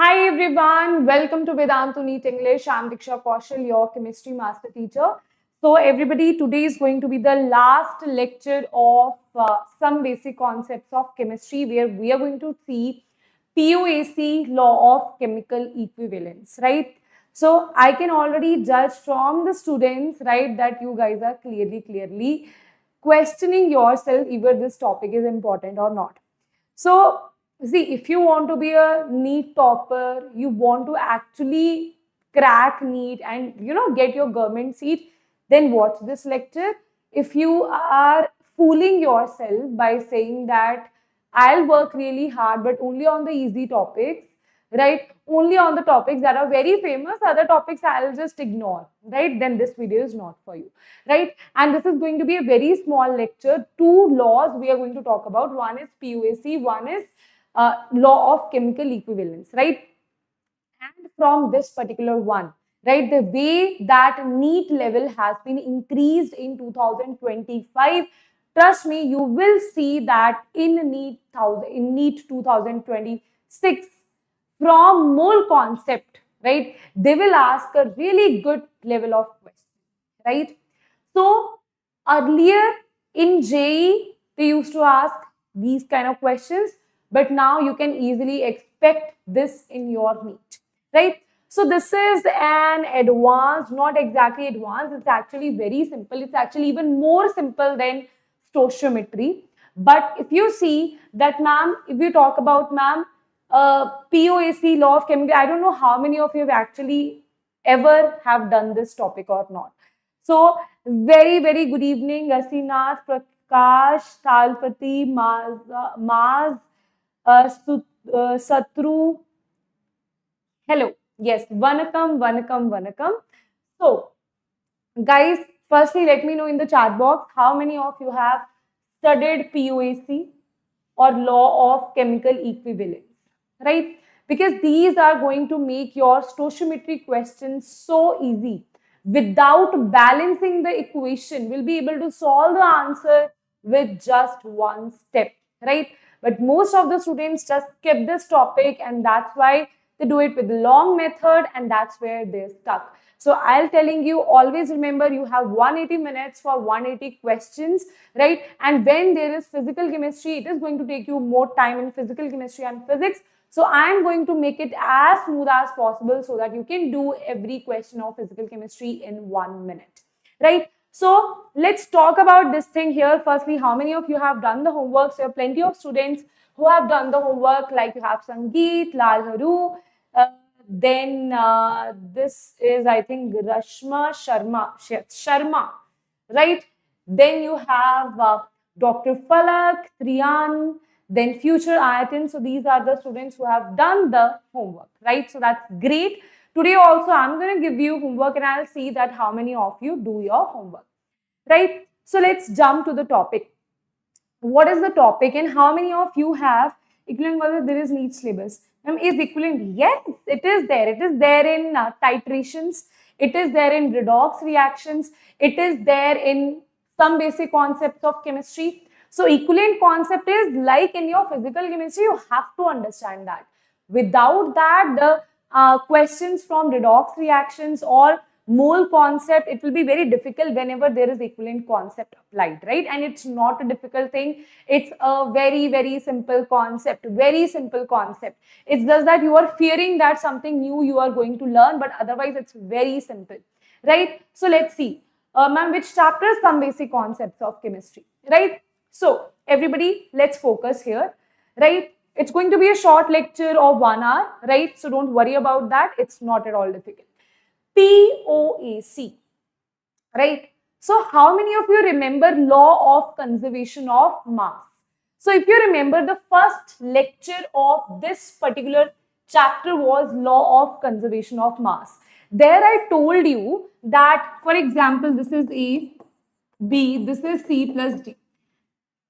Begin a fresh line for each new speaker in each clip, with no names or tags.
Hi everyone, welcome to Vedantu NEET English. I'm Diksha Ma'am, your chemistry master teacher. So everybody, today is going to be the last lecture of some basic concepts of chemistry where we are going to see POAC, Law of Chemical Equivalence, right? So I can already judge from the students, right, that you guys are clearly questioning yourself whether this topic is important or not. So, see, if you want to be a NEET topper, you want to actually crack NEET and get your government seat, then watch this lecture. If you are fooling yourself by saying that I'll work really hard, but only on the easy topics, right? Only on the topics that are very famous, other topics I'll just ignore, right? Then this video is not for you, right? And this is going to be a very small lecture. Two laws we are going to talk about. One is POAC, one is Law of Chemical Equivalence, right? And from this particular one, right, the way that NEET level has been increased in 2025, trust me, you will see that in NEET 2026, from mole concept, right, they will ask a really good level of question, right? So earlier in JEE, they used to ask these kind of questions, but now you can easily expect this in your NEET, right? So this is an advanced, not exactly advanced, it's actually very simple. It's actually even more simple than stoichiometry. But if you see that, ma'am, if you talk about, ma'am, POAC, Law of Chemical, I don't know how many of you have actually ever have done this topic or not. So, very good evening, Asinath, Prakash, Talpati, Maz, Satru. Hello. Yes, Vanakam. So, guys, firstly, let me know in the chat box how many of you have studied POAC or Law of Chemical Equivalence, right? Because these are going to make your stoichiometry questions so easy. Without balancing the equation, we'll be able to solve the answer with just one step, right? But most of the students just skip this topic, and that's why they do it with the long method, and that's where they're stuck. So I'll telling you, always remember you have 180 minutes for 180 questions, right? And when there is physical chemistry, it is going to take you more time in physical chemistry and physics. So I'm going to make it as smooth as possible so that you can do every question of physical chemistry in 1 minute, right? So let's talk about this thing here. Firstly, how many of you have done the homework? So there are plenty of students who have done the homework, like you have Sangeet, Lal Haru, then this is, I think, Rashma Sharma, right? Then you have Dr. Falak, Triyan, then future Ayatin. So these are the students who have done the homework, right? So that's great. Today also I'm going to give you homework and I'll see that how many of you do your homework, right? So let's jump to the topic. What is the topic and how many of you have equivalent versus there is NEET syllabus? Is equivalent? Yes, it is there. It is there in titrations. It is there in redox reactions. It is there in some basic concepts of chemistry. So equivalent concept is like in your physical chemistry, you have to understand that. Without that, the questions from redox reactions or mole concept, it will be very difficult whenever there is equivalent concept applied, right? And it's not a difficult thing. It's a very simple concept, It's just that you are fearing that something new you are going to learn, but otherwise it's very simple, right? So let's see, ma'am, which chapters, some basic concepts of chemistry, right? So everybody, let's focus here, right? It's going to be a short lecture of 1 hour, right? So don't worry about that. It's not at all difficult. POAC, right? So how many of you remember law of conservation of mass? So if you remember, the first lecture of this particular chapter was law of conservation of mass. There I told you that, for example, this is A, B, this is C plus D.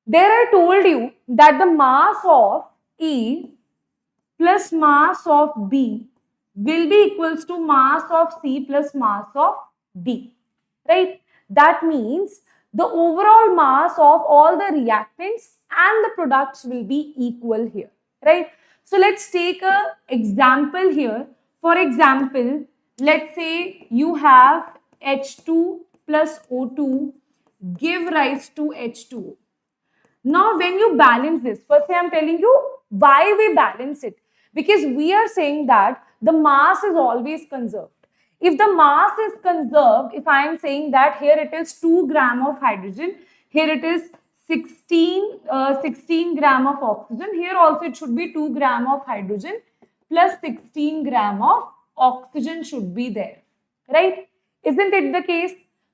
There I told you that the mass of E plus mass of B will be equals to mass of C plus mass of D, right? That means the overall mass of all the reactants and the products will be equal here, right? So let's take an example here. For example, let's say you have H2 plus O2 give rise to H2O. Now, when you balance this, firstly, I'm telling you why we balance it. Because we are saying that the mass is always conserved. If the mass is conserved, if I am saying that here it is 2 gram of hydrogen, here it is 16 gram of oxygen, here also it should be 2 gram of hydrogen plus 16 gram of oxygen should be there. Right? Isn't it the case?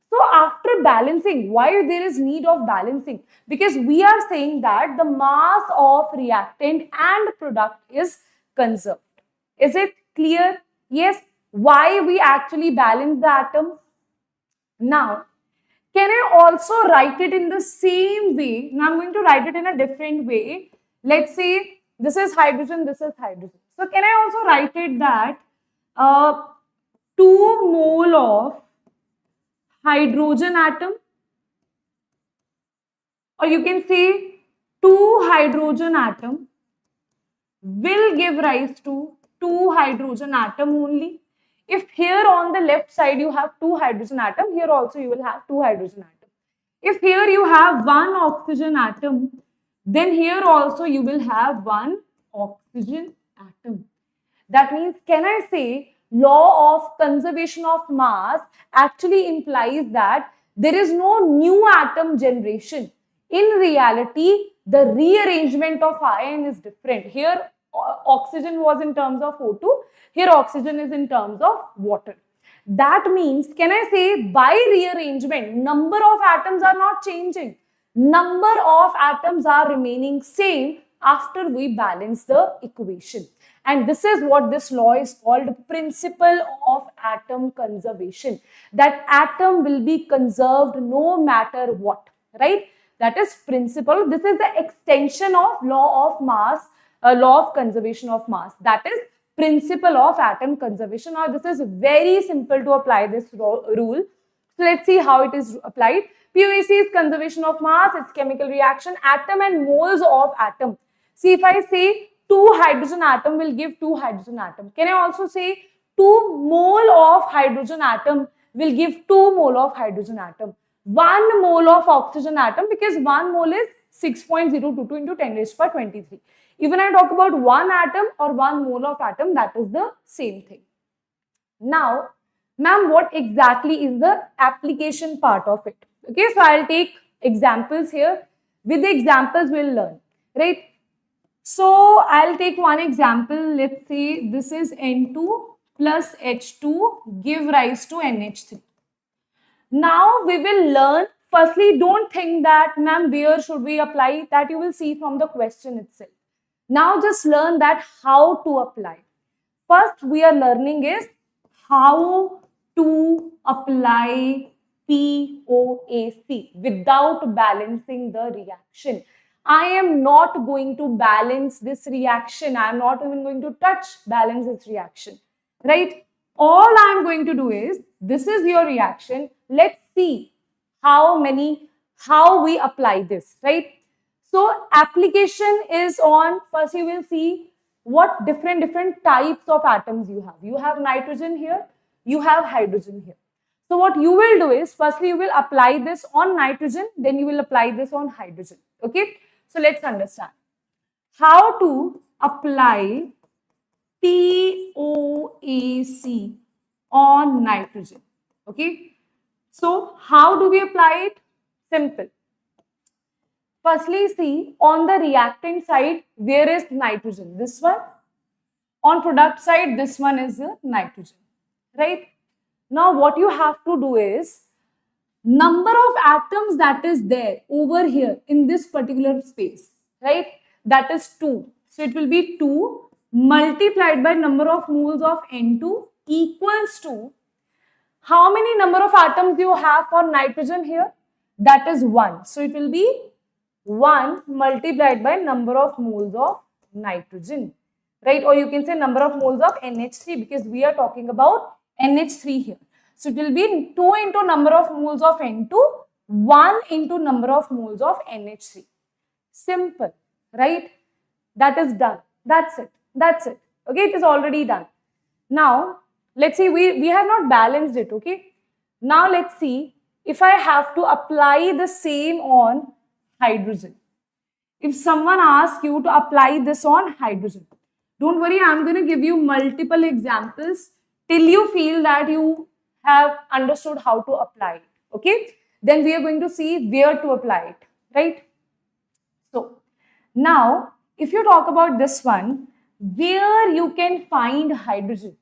So after balancing, why there is need of balancing? Because we are saying that the mass of reactant and product is conserved. Is it clear? Yes. Why we actually balance the atom? Now, can I also write it in the same way? Now I'm going to write it in a different way. Let's say this is hydrogen, this is hydrogen. So can I also write it that 2 mole of hydrogen atom, or you can say 2 hydrogen atom will give rise to 2 hydrogen atom only. If here on the left side you have 2 hydrogen atom, here also you will have 2 hydrogen atom. If here you have 1 oxygen atom, then here also you will have 1 oxygen atom. That means, can I say law of conservation of mass actually implies that there is no new atom generation. In reality, the rearrangement of ion is different. Here oxygen was in terms of O2, here oxygen is in terms of water. That means, can I say by rearrangement, number of atoms are not changing. Number of atoms are remaining same after we balance the equation. And this is what this law is called, principle of atom conservation. That atom will be conserved no matter what, right? That is principle. This is the extension of law of mass, law of conservation of mass. That is principle of atom conservation. Now, this is very simple to apply this rule. So, let's see how it is applied. POAC is conservation of mass, it's chemical reaction, atom and moles of atom. See, if I say 2 hydrogen atom will give 2 hydrogen atom. Can I also say 2 mole of hydrogen atom will give 2 mole of hydrogen atom? 1 mole of oxygen atom, because 1 mole is 6.022 into 10 raised to 23. Even I talk about 1 atom or 1 mole of atom, that is the same thing. Now, ma'am, what exactly is the application part of it? Okay, so I'll take examples here. With the examples, we'll learn, right? So I'll take one example. Let's say this is N2 plus H2 give rise to NH3. Now we will learn. Firstly, don't think that, ma'am, where should we apply? That you will see from the question itself. Now just learn that how to apply. First, we are learning is how to apply POAC without balancing the reaction. I am not going to balance this reaction. I am not even going to balance this reaction, right? All I am going to do is, this is your reaction. Let's see how we apply this, right? So application is on, first you will see what different types of atoms you have. You have nitrogen here, you have hydrogen here. So what you will do is, firstly you will apply this on nitrogen, then you will apply this on hydrogen, okay? So let's understand how to apply POAC on nitrogen, okay? So how do we apply it? Simple. Firstly, see, on the reactant side, where is nitrogen? This one. On product side, this one is the nitrogen, right? Now, what you have to do is, number of atoms that is there over here in this particular space, right? That is 2. So, it will be 2 multiplied by number of moles of N2 equals to, how many number of atoms you have for nitrogen here? That is 1. So, it will be 1 multiplied by number of moles of nitrogen, right? Or you can say number of moles of NH3, because we are talking about NH3 here. So it will be 2 into number of moles of N2, 1 into number of moles of NH3. Simple, right? That is done. That's it. That's it. Okay, it is already done. Now, let's see, we have not balanced it, okay? Now, let's see if I have to apply the same on hydrogen. If someone asks you to apply this on hydrogen, don't worry, I'm going to give you multiple examples till you feel that you have understood how to apply it, okay? Then we are going to see where to apply it, right? So, now, if you talk about this one, where you can find hydrogen?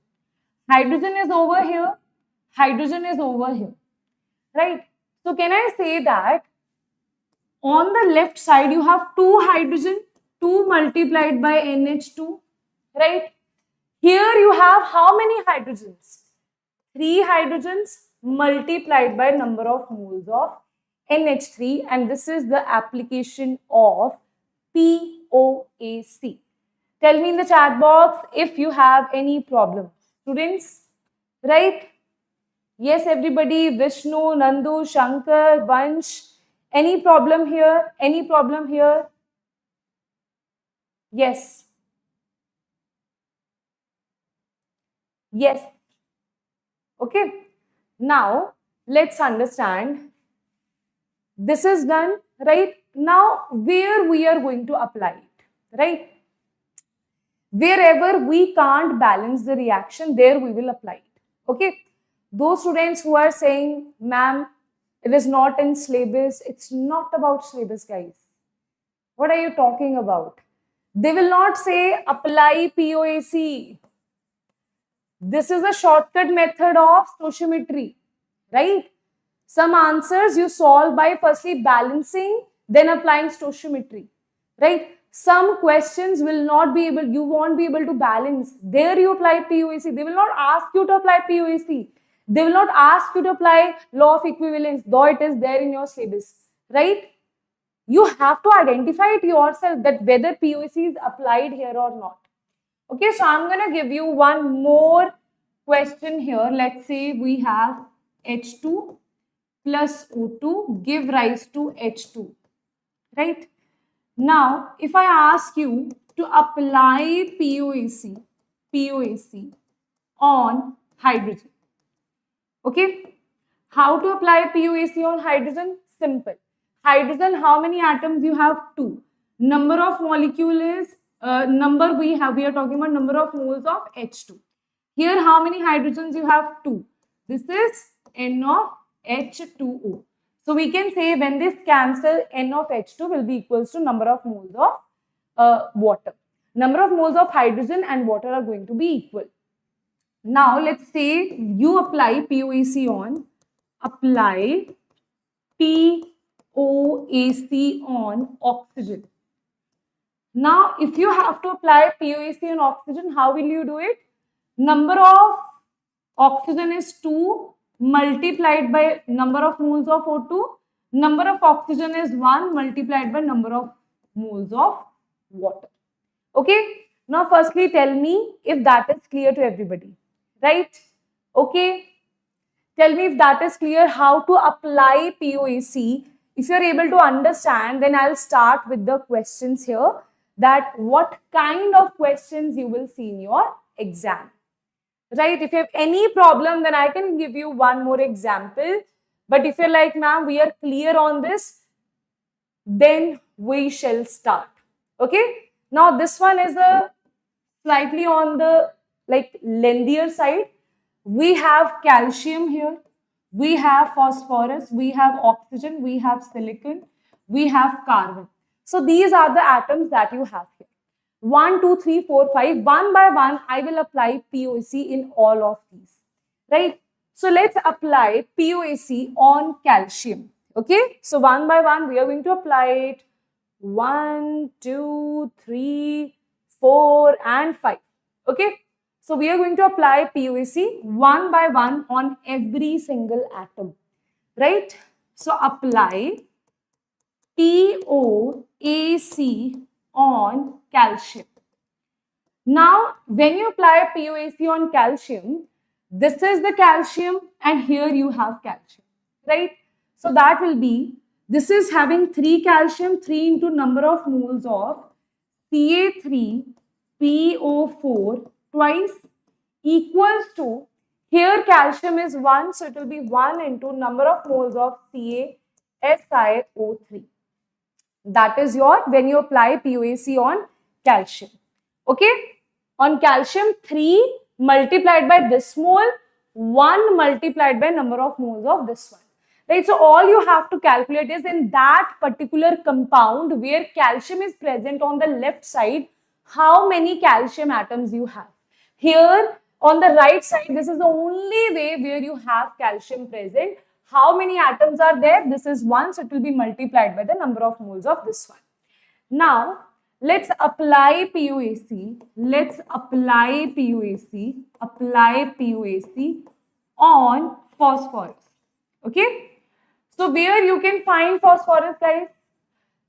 Hydrogen is over here, hydrogen is over here, right? So, can I say that on the left side, you have 2 hydrogen, 2 multiplied by NH2, right? Here you have how many hydrogens? 3 hydrogens multiplied by number of moles of NH3, and this is the application of POAC. Tell me in the chat box if you have any problem. Students, right? Yes, everybody, Vishnu, Nandu, Shankar, Vansh. Any problem here? Any problem here? Yes. Yes. Okay. Now, let's understand. This is done, right? Now, where we are going to apply it, right? Wherever we can't balance the reaction, there we will apply it. Okay. Those students who are saying, ma'am, it is not in syllabus. It's not about syllabus, guys. What are you talking about? They will not say apply POAC. This is a shortcut method of stoichiometry, right? Some answers you solve by firstly balancing, then applying stoichiometry, right? Some questions will not be able, you won't be able to balance. There you apply POAC. They will not ask you to apply POAC. They will not ask you to apply law of equivalence, though it is there in your syllabus, right? You have to identify it yourself that whether POAC is applied here or not. Okay, so I'm going to give you one more question here. Let's say we have H2 plus O2 give rise to H2, right? Now, if I ask you to apply POAC on hydrogen, okay? How to apply POAC on hydrogen? Simple. Hydrogen, how many atoms you have? 2. Number of molecule is, we are talking about number of moles of H2. Here, how many hydrogens you have? 2. This is N of H2O. So, we can say when this cancel, N of H2 will be equals to number of moles of water. Number of moles of hydrogen and water are going to be equal. Now, let's say you apply POAC on, apply POAC on oxygen. Now, if you have to apply POAC on oxygen, how will you do it? Number of oxygen is 2 multiplied by number of moles of O2. Number of oxygen is 1 multiplied by number of moles of water. Okay. Now, firstly, tell me if that is clear to everybody. Right? Okay. Tell me if that is clear, how to apply POAC. If you are able to understand, then I'll start with the questions here, that what kind of questions you will see in your exam. Right? If you have any problem, then I can give you one more example. But if you're like, ma'am, we are clear on this, then we shall start. Okay? Now, this one is a slightly on the lengthier side. We have calcium here, we have phosphorus, we have oxygen, we have silicon, we have carbon. So these are the atoms that you have here. 1, 2, 3, 4, 5. One by one, I will apply POAC in all of these. Right? So let's apply POAC on calcium. Okay? So one by one, we are going to apply it. 1, 2, 3, 4, and 5. Okay? So we are going to apply POAC one by one on every single atom. Right? So apply POAC on calcium. Now, when you apply POAC on calcium, this is the calcium and here you have calcium, right? So that will be, this is having 3 calcium, 3 into number of moles of Ca3 PO4 twice equals to, here calcium is 1, so it will be 1 into number of moles of CaSiO3. That is your, when you apply POAC on calcium. Okay, on calcium 3 multiplied by this mole, 1 multiplied by number of moles of this one. Right, so all you have to calculate is in that particular compound where calcium is present on the left side, how many calcium atoms you have. Here on the right side, this is the only way where you have calcium present. How many atoms are there? This is 1, so it will be multiplied by the number of moles of this one. Now, let's apply POAC. Let's apply POAC on phosphorus. Okay? So, where you can find phosphorus, guys?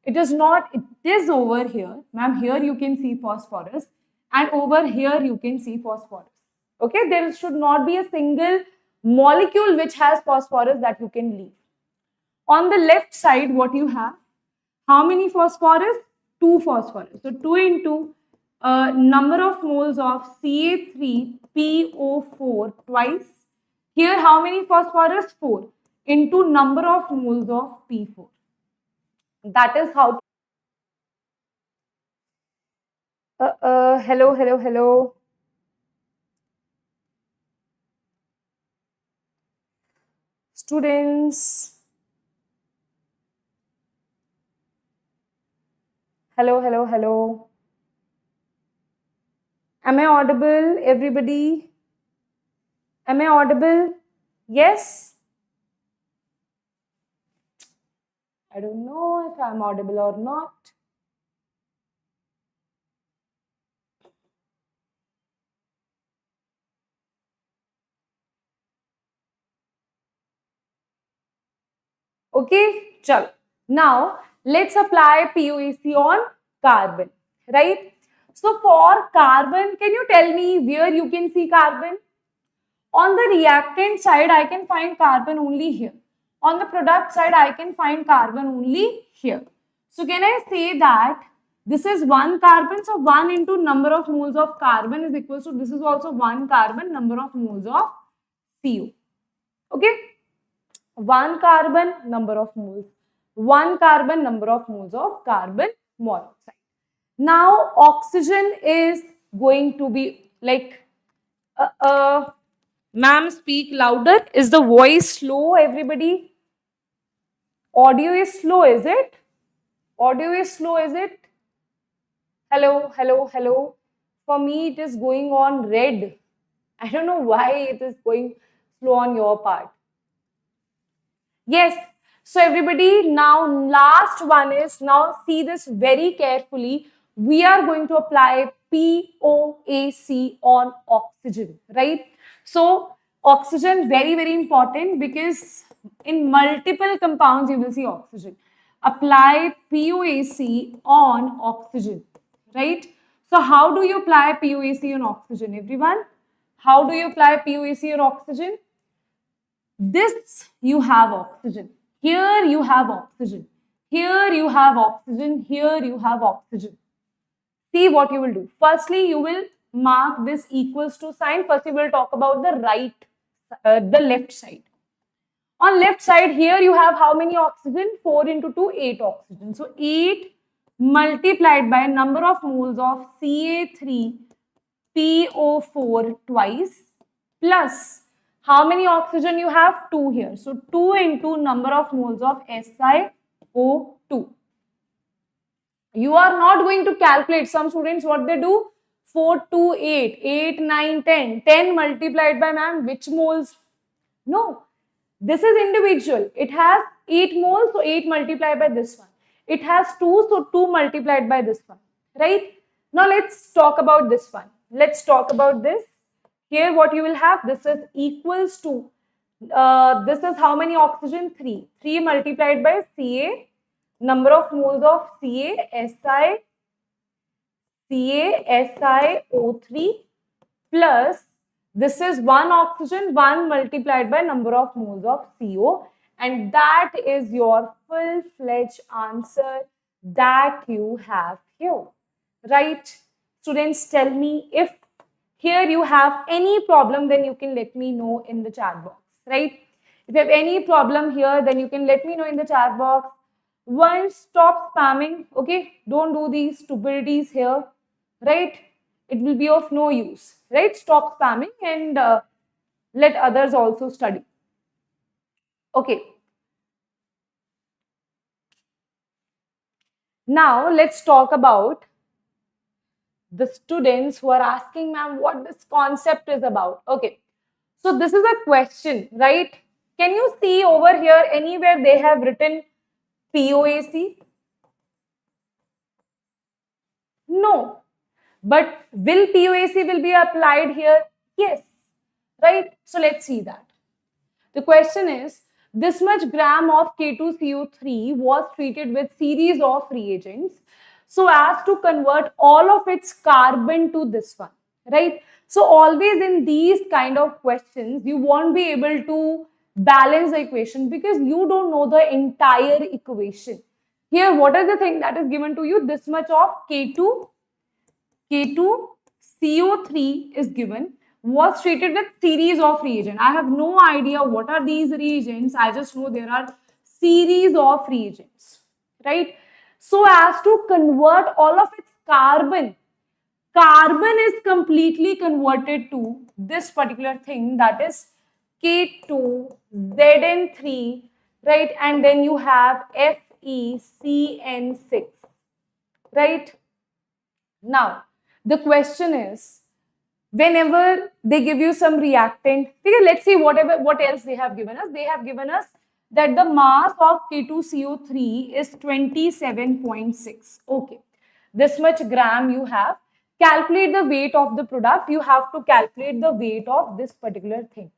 It is not, it is over here. Ma'am, here you can see phosphorus and over here you can see phosphorus. Okay, there should not be a single molecule which has phosphorus that you can leave. On the left side, what you have? How many phosphorus? 2 phosphorus. So 2 into number of moles of Ca3PO4 twice. Here, how many phosphorus? 4 into number of moles of P4. That is how. Hello. Students. Hello. Am I audible, everybody? Am I audible? Yes? I don't know if I'm audible or not. Okay, chalo. Now, let's apply POAC on carbon, right? So, for carbon, can you tell me where you can see carbon? On the reactant side, I can find carbon only here. On the product side, I can find carbon only here. So, can I say that this is 1 carbon? So, 1 into number of moles of carbon is equal to, this is also 1 carbon, number of moles of CO. Okay? 1 carbon, number of moles. 1 carbon, number of moles of carbon monoxide. Now, oxygen is going to be like, ma'am, speak louder. Is the voice slow, everybody? Audio is slow, is it? Audio is slow, is it? Hello. For me, it is going on red. I don't know why it is going slow on your part. Yes. So everybody, now last one is, now see this very carefully. We are going to apply POAC on oxygen, right? So oxygen, very important, because in multiple compounds you will see oxygen. Apply POAC on oxygen, right? So how do you apply POAC on oxygen, everyone? How do you apply POAC on oxygen? This you have oxygen. Here you have oxygen. Here you have oxygen. Here you have oxygen. See what you will do. Firstly, you will mark this equals to sign. First, you will talk about the left side. On left side, here you have how many oxygen? 4 into 2, 8 oxygen. So 8 multiplied by number of moles of Ca3PO4 twice plus how many oxygen you have? 2 here. So 2 into number of moles of SiO2. You are not going to calculate. Some students, what they do? 4, 2, 8, 8, 9, 10. 10 multiplied by, ma'am, which moles? No. This is individual. It has 8 moles, so 8 multiplied by this one. It has 2, so 2 multiplied by this one. Right? Now let's talk about this one. Let's talk about this. Here what you will have, this is equals to, this is how many oxygen? 3. 3 multiplied by Ca, number of moles of CaSiO3 plus, this is 1 oxygen, 1 multiplied by number of moles of CO, and that is your full-fledged answer that you have here, right? Students, tell me if here you have any problem, then you can let me know in the chat box, right? If you have any problem here, then you can let me know in the chat box. One, stop spamming, okay? Don't do these stupidities here, right? It will be of no use, right? Stop spamming and let others also study. Okay. Now let's talk about the students who are asking, ma'am, what this concept is about. Okay. So this is a question, right? Can you see over here anywhere they have written POAC? No. But will POAC will be applied here? Yes. Right? So let's see that. The question is, this much gram of K2CO3 was treated with series of reagents so as to convert all of its carbon to this one, right? So always in these kind of questions, you won't be able to balance the equation because you don't know the entire equation. Here, what is the thing that is given to you? This much of K2CO3 is given, was treated with series of reagents. I have no idea what are these reagents. I just know there are series of reagents, right? So as to convert all of its carbon is completely converted to this particular thing, that is K2ZN3, right? And then you have FeCN6, right? Now, the question is, whenever they give you some reactant, okay, let's see what else they have given us. They have given us that the mass of K2CO3 is 27.6. Okay, this much gram you have. Calculate the weight of the product. You have to calculate the weight of this particular thing.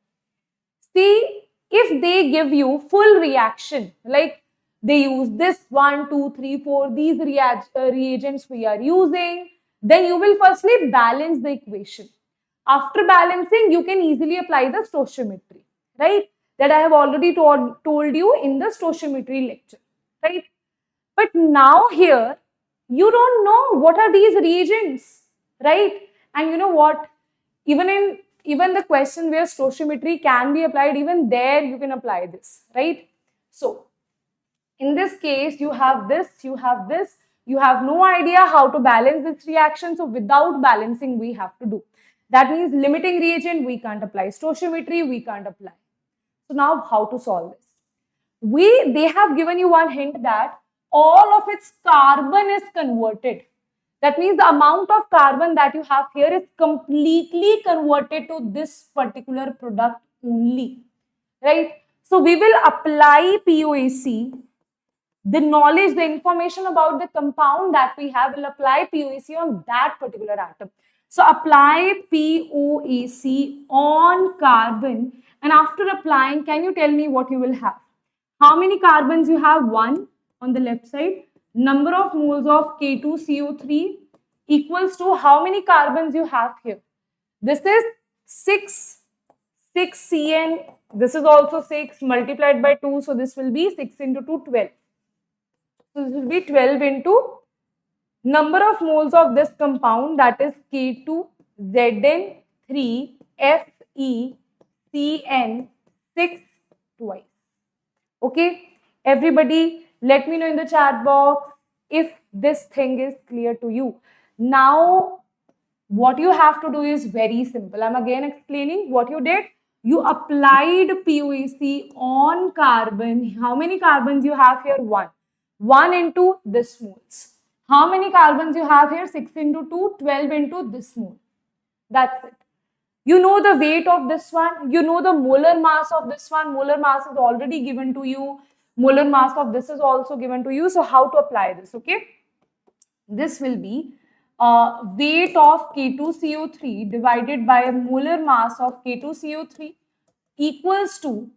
See, if they give you full reaction, like they use this 1, 2, 3, 4, these reagents we are using, then you will firstly balance the equation. After balancing, you can easily apply the stoichiometry, right? That I have already told you in the stoichiometry lecture, right? But now here, you don't know what are these reagents, right? And you know what? Even the question where stoichiometry can be applied, even there you can apply this, right? So, in this case, you have this, you have this, you have no idea how to balance this reaction. So without balancing, we have to do. That means limiting reagent, we can't apply. Stoichiometry, we can't apply. So now how to solve this? They have given you one hint that all of its carbon is converted. That means the amount of carbon that you have here is completely converted to this particular product only, right? So we will apply POAC. The knowledge, the information about the compound that we have will apply POAC on that particular atom. So apply POAC on carbon, and after applying, can you tell me what you will have? How many carbons you have? 1 on the left side. Number of moles of K2CO3 equals to how many carbons you have here? This is 6 CN. This is also 6 multiplied by 2. So this will be 6 into 2, 12. So this will be 12 into number of moles of this compound, that is K2ZN3FeCN6 twice. Okay, everybody, let me know in the chat box if this thing is clear to you. Now, what you have to do is very simple. I'm again explaining what you did. You applied POAC on carbon. How many carbons you have here? 1. 1 into this moles. How many carbons you have here? 6 into 2, 12 into this mole. That's it. You know the weight of this one. You know the molar mass of this one. Molar mass is already given to you. Molar mass of this is also given to you. So how to apply this? Okay. This will be weight of K2CO3 divided by molar mass of K2CO3 equals to,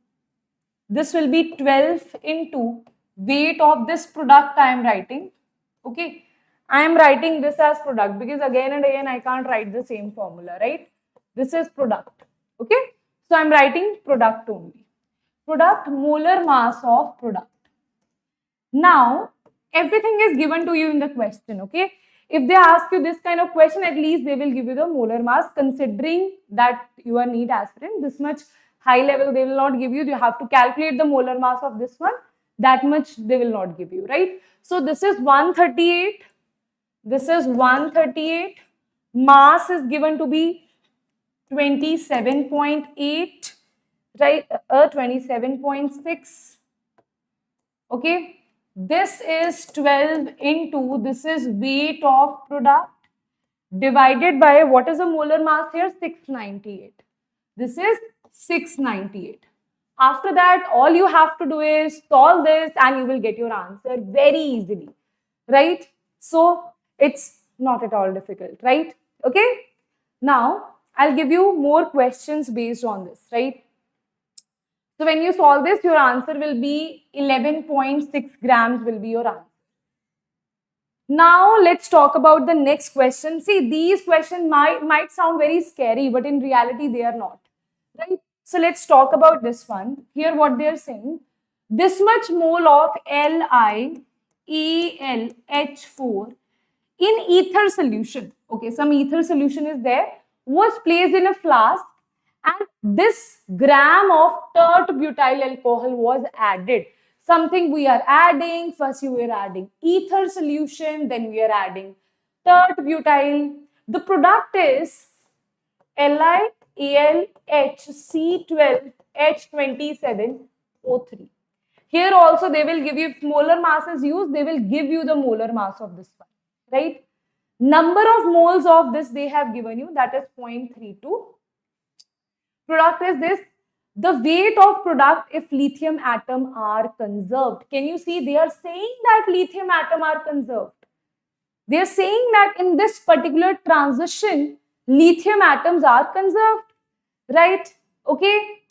this will be 12 into weight of this product I am writing. Okay. I am writing this as product because again and again I can't write the same formula, right? This is product. Okay. So I am writing product only. Product, molar mass of product. Now, everything is given to you in the question. Okay. if they ask you this kind of question, at least they will give you the molar mass, considering that you are NEET aspirant. This much high level they will not give you. You have to calculate the molar mass of this one. That much they will not give you, right? So this is 138. This is 138. Mass is given to be 27.8, right? 27.6. Okay. This is 12 into, this is weight of product divided by, what is the molar mass here? 698. This is 698. After that, all you have to do is solve this and you will get your answer very easily, right? So it's not at all difficult, right? Okay. Now, I'll give you more questions based on this, right? So when you solve this, your answer will be 11.6 grams will be your answer. Now let's talk about the next question. See, these questions might sound very scary, but in reality they are not, right? So let's talk about this one. Here what they are saying, this much mole of LiAlH4 in ether solution, okay, some ether solution is there, was placed in a flask, and this gram of tert butyl alcohol was added. Something we are adding, first we are adding ether solution, then we are adding tert butyl. The product is LiAlHC12H27O3. Here also they will give you, if molar mass is used, they will give you the molar mass of this one, right? Number of moles of this they have given you, that is 0.32. Product is this. The weight of product if lithium atom are conserved. Can you see they are saying that lithium atom are conserved? They are saying that in this particular transition, lithium atoms are conserved, right? Okay.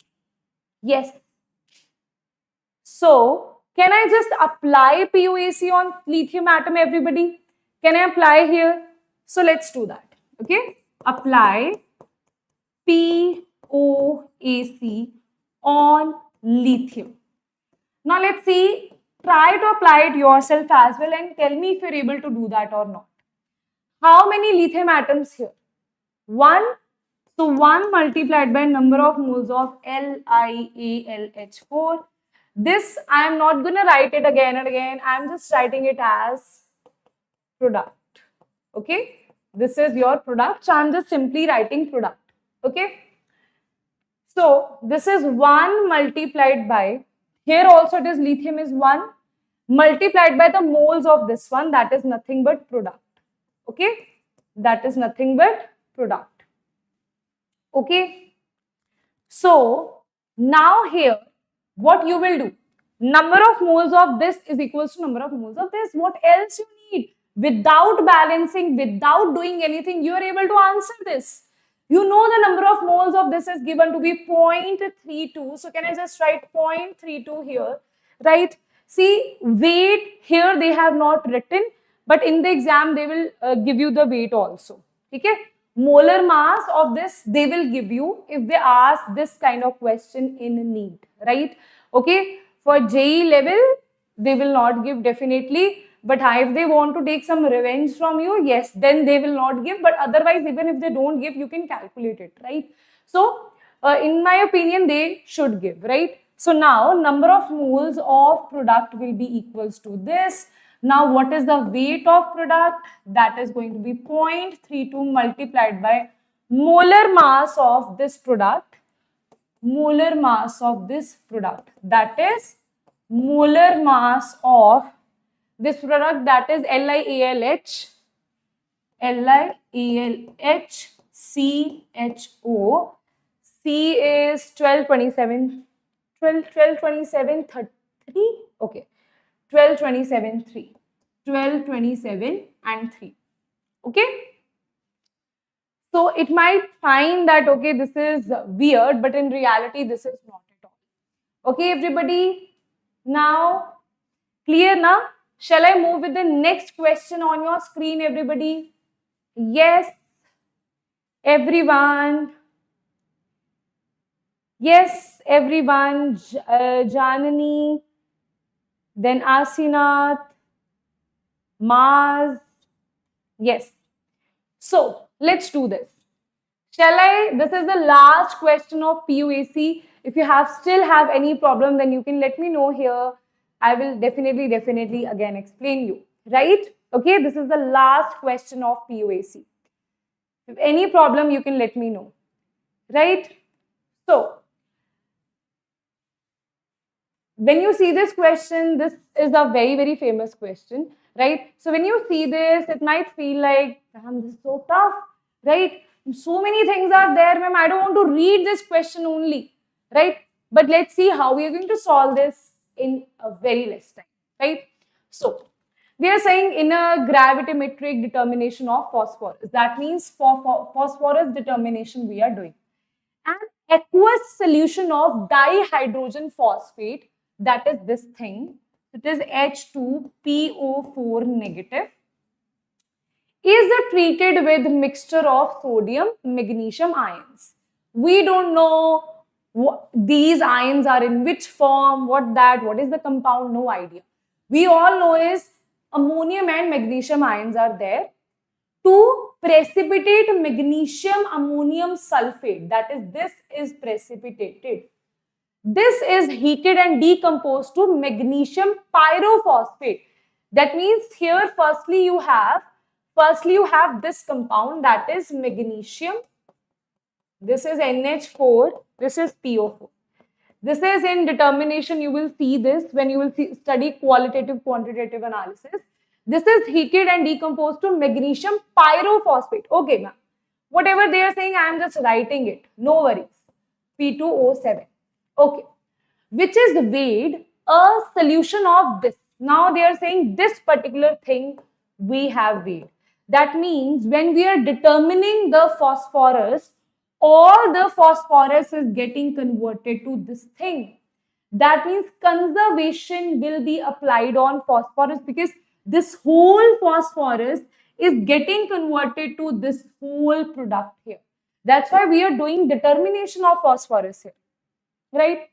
Yes. So, can I just apply POAC on lithium atom, everybody? Can I apply here? So, let's do that. Okay. Apply POAC on lithium. Now, let's see. Try to apply it yourself as well and tell me if you're able to do that or not. How many lithium atoms here? 1. So 1 multiplied by number of moles of LiAlH4. This I am not going to write it again and again. I am just writing it as product. Okay. This is your product. So I am just simply writing product. Okay. So this is 1 multiplied by, here also it is lithium is 1 multiplied by the moles of this one, that is nothing but product. Okay. That is nothing but product. Okay. So now here what you will do, number of moles of this is equals to number of moles of this. What else you need? Without balancing, without doing anything, you are able to answer this. You know the number of moles of this is given to be 0.32. So can I just write 0.32 here, right? See, weight here they have not written, but in the exam they will give you the weight also. Okay? Molar mass of this they will give you if they ask this kind of question in NEET, right? Okay? For JEE level, they will not give definitely. But if they want to take some revenge from you, yes, then they will not give. But otherwise, even if they don't give, you can calculate it, right? So, in my opinion, they should give, right? So now, number of moles of product will be equals to this. Now, what is the weight of product? That is going to be 0.32 multiplied by molar mass of this product. Molar mass of this product. That is molar mass of this product, that is LiAlH, LiAlHCHO. C is 1227.3. Okay, 1227.3. 1227 and 3. Okay. So it might find that, okay, this is weird, but in reality, this is not at all. Okay, everybody. Now, clear now? Shall I move with the next question on your screen, everybody? Yes, everyone. Yes, everyone. Janani, then Asinath, Maz, Yes. So let's do this. Shall I? This is the last question of POAC. If you still have any problem, then you can let me know here. I will definitely again explain you. Right? Okay, this is the last question of POAC. If any problem, you can let me know. Right? So, when you see this question, this is a very famous question, right? So when you see this, it might feel like, damn, this is so tough, right? So many things are there, ma'am. I don't want to read this question only, right? But let's see how we are going to solve this in a very less time, right? So we are saying in a gravimetric determination of phosphorus. That means for phosphorus determination we are doing. An aqueous solution of dihydrogen phosphate, that is this thing, it is H2PO4 negative, is treated with mixture of sodium magnesium ions. We don't know what these ions are in which form, what is the compound, no idea. We all know is ammonium and magnesium ions are there to precipitate magnesium ammonium sulfate, that is, this is precipitated. This is heated and decomposed to magnesium pyrophosphate. That means here firstly you have this compound, that is magnesium. This is NH4, this is PO4. This is in determination, you will see this when you will study qualitative quantitative analysis. This is heated and decomposed to magnesium pyrophosphate. Okay, ma'am. Whatever they are saying, I am just writing it. No worries. P2O7. Okay. Which is weighed a solution of this. Now they are saying this particular thing we have weighed. That means when we are determining the phosphorus, all the phosphorus is getting converted to this thing. That means conservation will be applied on phosphorus because this whole phosphorus is getting converted to this whole product here. That's why we are doing determination of phosphorus here, right?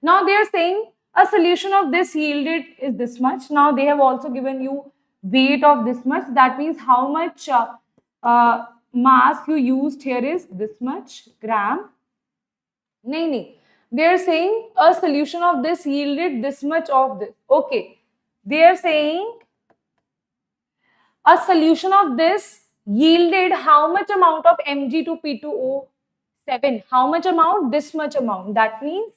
Now they are saying a solution of this yielded is this much. Now they have also given you weight of this much. That means how much mass you used here is this much gram. Nahi. They are saying a solution of this yielded this much of this. Okay. They are saying a solution of this yielded how much amount of Mg2P2O7? How much amount? This much amount. That means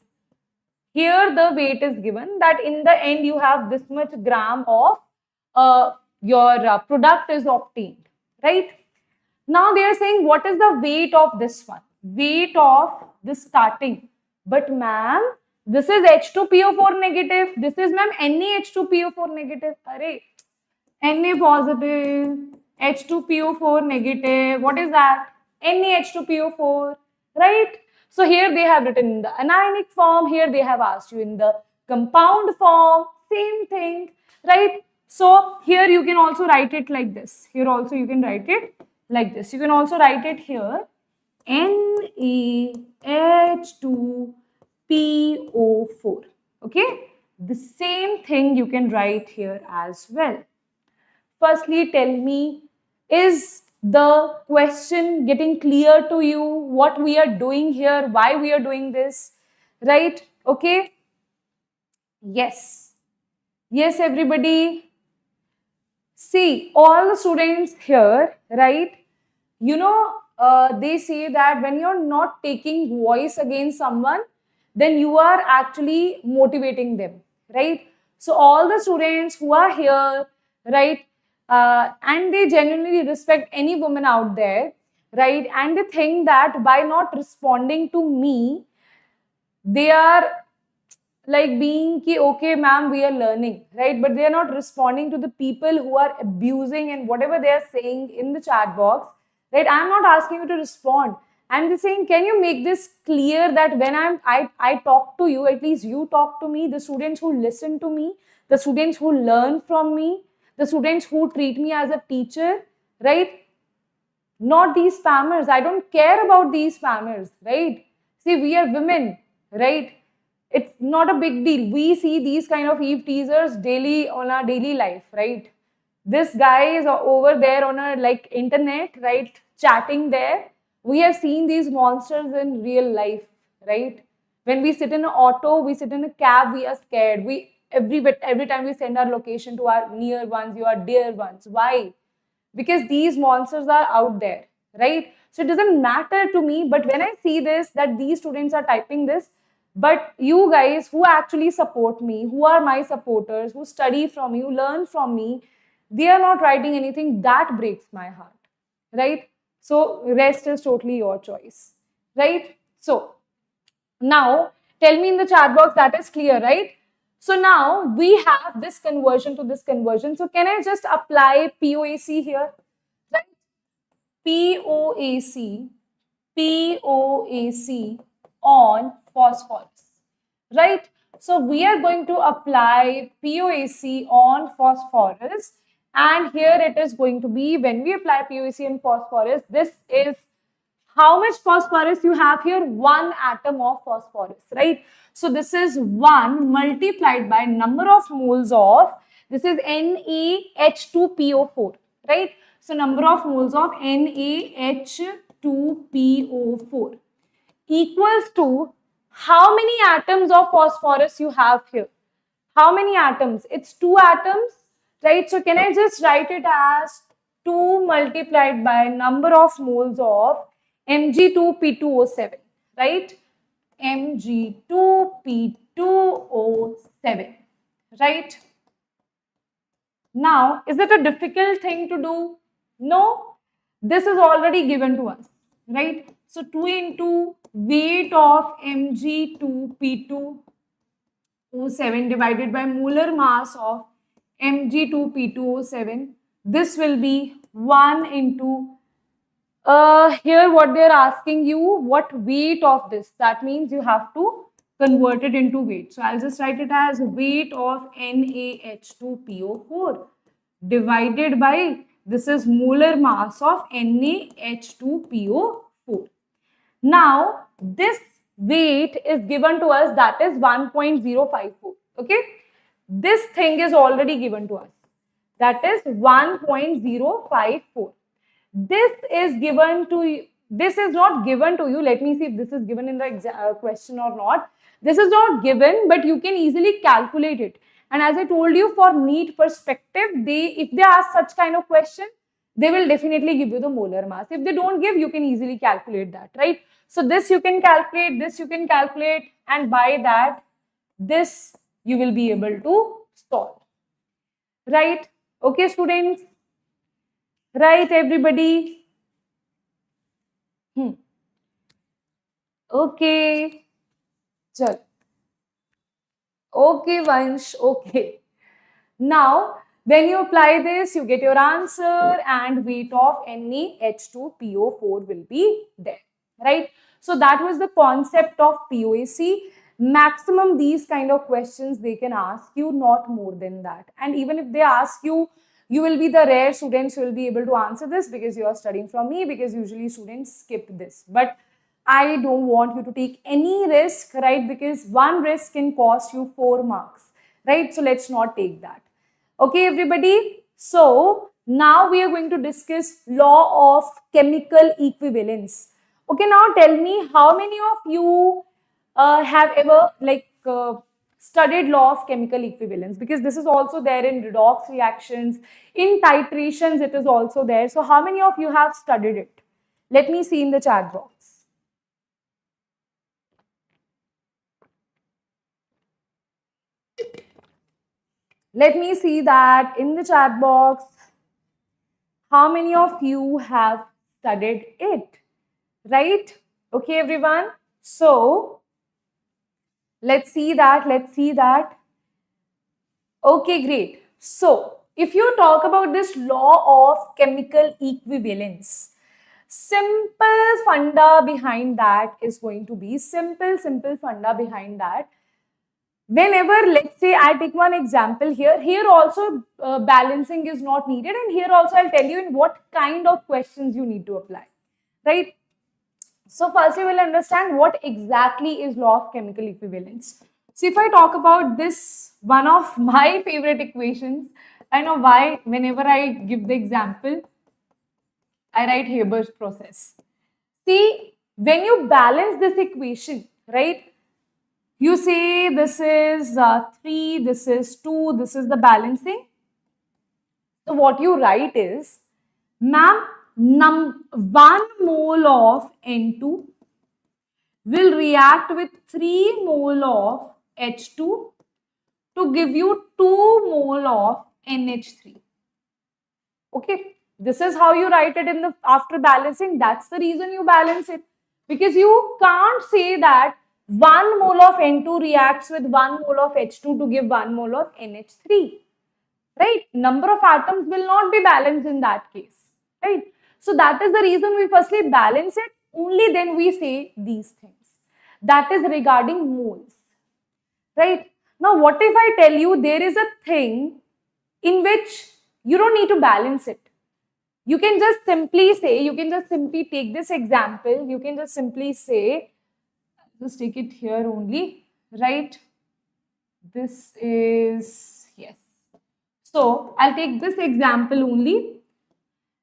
here the weight is given that in the end you have this much gram of your product is obtained, right? Now they are saying what is the weight of this one? Weight of this starting. But ma'am, this is H2PO4 negative. This is ma'am NaH2PO4 negative. Array. Na positive, H2PO4 negative. What is that? NaH2PO4, right? So here they have written in the anionic form. Here they have asked you in the compound form. Same thing, right? So here you can also write it like this. Here also you can write it like this. You can also write it here. NaH2PO4. Okay? The same thing you can write here as well. Firstly, tell me, is the question getting clear to you? What we are doing here, why we are doing this, right? Okay? Yes. Yes, everybody. See, all the students here, right? You know, they say that when you're not taking voice against someone, then you are actually motivating them, right? So all the students who are here, right? And they genuinely respect any woman out there, right? And they think that by not responding to me, they are like being ki, okay, ma'am, we are learning, right? But they are not responding to the people who are abusing and whatever they are saying in the chat box, right? I'm not asking you to respond. I'm just saying, can you make this clear that when I talk to you, at least you talk to me, the students who listen to me, the students who learn from me, the students who treat me as a teacher, right? Not these spammers. I don't care about these spammers, right? See, we are women, right? It's not a big deal. We see these kind of Eve teasers daily on our daily life, right? This guy is over there on a like internet, right, chatting there. We have seen these monsters in real life, right? When we sit in an auto, we sit in a cab, we are scared. We every time we send our location to our near ones, your dear ones. Why? Because these monsters are out there, right? So it doesn't matter to me, but when I see this, that these students are typing this, but you guys who actually support me, who are my supporters, who study from me, who learn from me, they are not writing anything, that breaks my heart, right? So rest is totally your choice, right? So now tell me in the chat box, that is clear, right? So now we have this conversion to this conversion. So can I just apply POAC here? Right? POAC, POAC on phosphorus, right? So we are going to apply POAC on phosphorus, and here it is going to be, when we apply POAC on phosphorus, this is how much phosphorus you have here? 1 atom of phosphorus, right? So this is 1 multiplied by number of moles of, this is NaH2PO4, right? So number of moles of NaH2PO4 equals to how many atoms of phosphorus you have here? How many atoms? It's 2 atoms, right? So can I just write it as 2 multiplied by number of moles of Mg2P2O7, right? Mg2P2O7, right? Now, is it a difficult thing to do? No, this is already given to us, right? So 2 into weight of Mg2P2O7 divided by molar mass of Mg2P2O7. This will be 1 into, here what they're asking you, what weight of this. That means you have to convert it into weight. So I'll just write it as weight of NaH2PO4 divided by, this is molar mass of NaH2PO4. Now, this weight is given to us, that is 1.054. Okay, this thing is already given to us, that is 1.054. This is given to you, this is not given to you. Let me see if this is given in the question or not. This is not given, but you can easily calculate it. And as I told you, for NEET perspective, if they ask such kind of question, they will definitely give you the molar mass. If they don't give, you can easily calculate that, right? So this you can calculate, this you can calculate, and by that, this you will be able to solve, right? Okay, students, right, everybody? Okay, chal. Okay, Vansh, okay. Now, when you apply this, you get your answer, and weight of NaH2PO4 will be there, right? So that was the concept of POAC. Maximum these kind of questions they can ask you, not more than that. And even if they ask you, you will be the rare students who will be able to answer this because you are studying from me, because usually students skip this. But I don't want you to take any risk, right? Because one risk can cost you 4 marks, right? So let's not take that. Okay, everybody. So now we are going to discuss law of chemical equivalence. Okay, now tell me, how many of you have ever studied law of chemical equivalence? Because this is also there in redox reactions, in titrations it is also there. So how many of you have studied it? Let me see in the chat box. Let me see that in the chat box. How many of you have studied it? Right? Okay, everyone. So let's see that. Let's see that. Okay, great. So if you talk about this law of chemical equivalence, simple funda behind that is going to be simple funda behind that. Whenever, let's say I take one example here also balancing is not needed, and here also I'll tell you in what kind of questions you need to apply, right? So first you will understand what exactly is law of chemical equivalence. So if I talk about this, one of my favorite equations, I know why whenever I give the example, I write Haber's process. See, when you balance this equation, right? You say this is 3, this is 2, this is the balancing. So what you write is, ma'am, 1 mole of N2 will react with 3 mole of H2 to give you 2 mole of NH3. Okay, this is how you write it in the after balancing. That's the reason you balance it, because you can't say that 1 mole of N2 reacts with 1 mole of H2 to give 1 mole of NH3. Right? Number of atoms will not be balanced in that case. Right? So that is the reason we firstly balance it, only then we say these things. That is regarding moles. Right? Now, what if I tell you there is a thing in which you don't need to balance it? You can just simply say, you can just simply take this example, you can just simply say, just take it here only, right? This is, yes. So, I'll take this example only.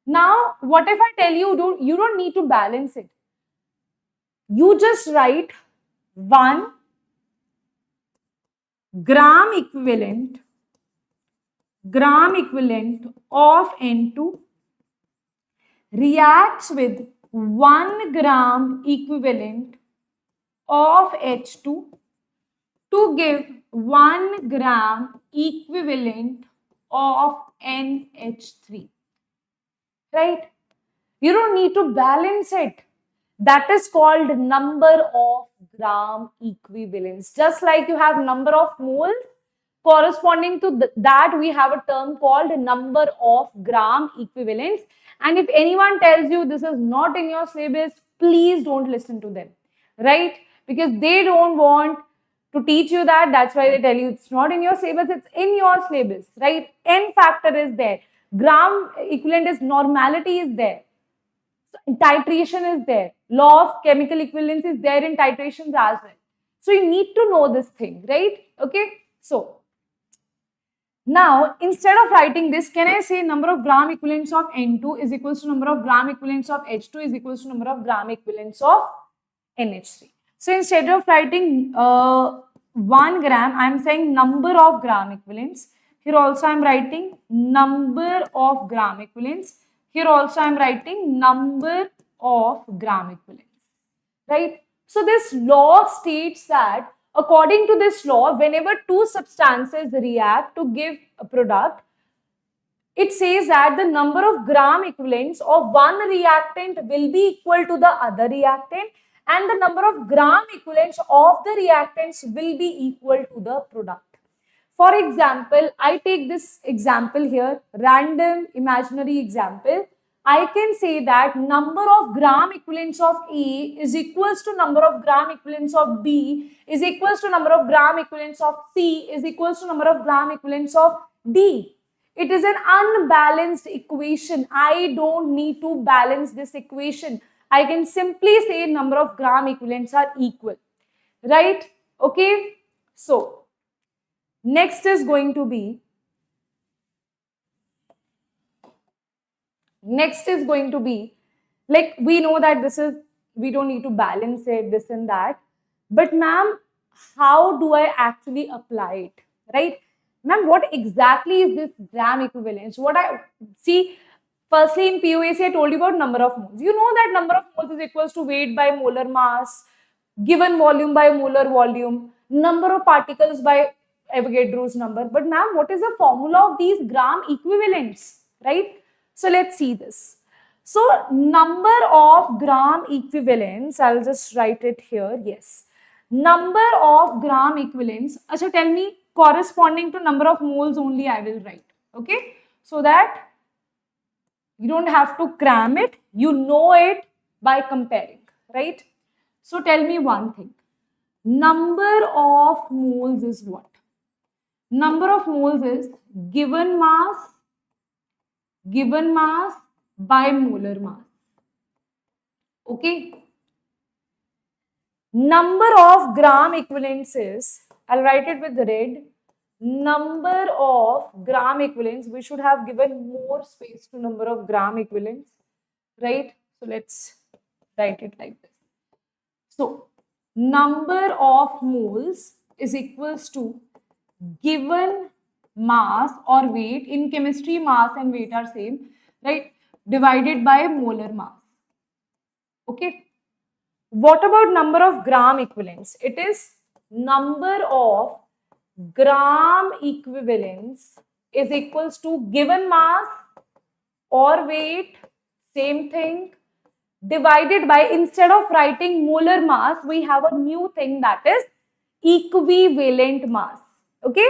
Now, what if I tell you, you don't need to balance it. You just write 1 gram equivalent of N2 reacts with 1 gram equivalent of H2 to give 1 gram equivalent of NH3. Right? You don't need to balance it. That is called number of gram equivalents. Just like you have number of moles, corresponding to that we have a term called number of gram equivalents. And if anyone tells you this is not in your syllabus, please don't listen to them, right? Because they don't want to teach you that. That's why they tell you it's not in your syllabus, it's in your syllabus, right? N factor is there, gram equivalent is normality is there, titration is there, law of chemical equivalence is there in titrations as well. So you need to know this thing, right? Okay, so now, instead of writing this, can I say number of gram equivalents of N2 is equals to number of gram equivalents of H2 is equals to number of gram equivalents of NH3. So, instead of writing 1 gram, I am saying number of gram equivalents. Here also I am writing number of gram equivalents. Here also I am writing number of gram equivalents. Right? So, this law states that according to this law, whenever two substances react to give a product, it says that the number of gram equivalents of one reactant will be equal to the other reactant, and the number of gram equivalents of the reactants will be equal to the product. For example, I take this example here, random imaginary example. I can say that number of gram equivalents of A is equals to number of gram equivalents of B is equals to number of gram equivalents of C is equals to number of gram equivalents of D. It is an unbalanced equation. I don't need to balance this equation. I can simply say number of gram equivalents are equal. Right? Okay. So, next is going to be like we know that this is, we don't need to balance it, this and that. But ma'am, how do I actually apply it? Right? Ma'am, what exactly is this gram equivalence? What I see, firstly in POAC, I told you about number of moles. You know that number of moles is equals to weight by molar mass, given volume by molar volume, number of particles by Avogadro's number. But ma'am, what is the formula of these gram equivalents? Right? So let's see this. So number of gram equivalents, I'll just write it here. Yes. Number of gram equivalents. Achha, tell me corresponding to number of moles only I will write. Okay. So that you don't have to cram it. You know it by comparing. Right. So tell me one thing. Number of moles is what? Number of moles is given mass by molar mass. Okay. Number of gram equivalents is, I'll write it with red, number of gram equivalents. We should have given more space to number of gram equivalents, right? So let's write it like this. So number of moles is equals to given mass or weight. In chemistry, mass and weight are same, right? Divided by molar mass. Okay. What about number of gram equivalents? It is number of gram equivalents is equals to given mass or weight, same thing, divided by, instead of writing molar mass, we have a new thing, that is equivalent mass. Okay,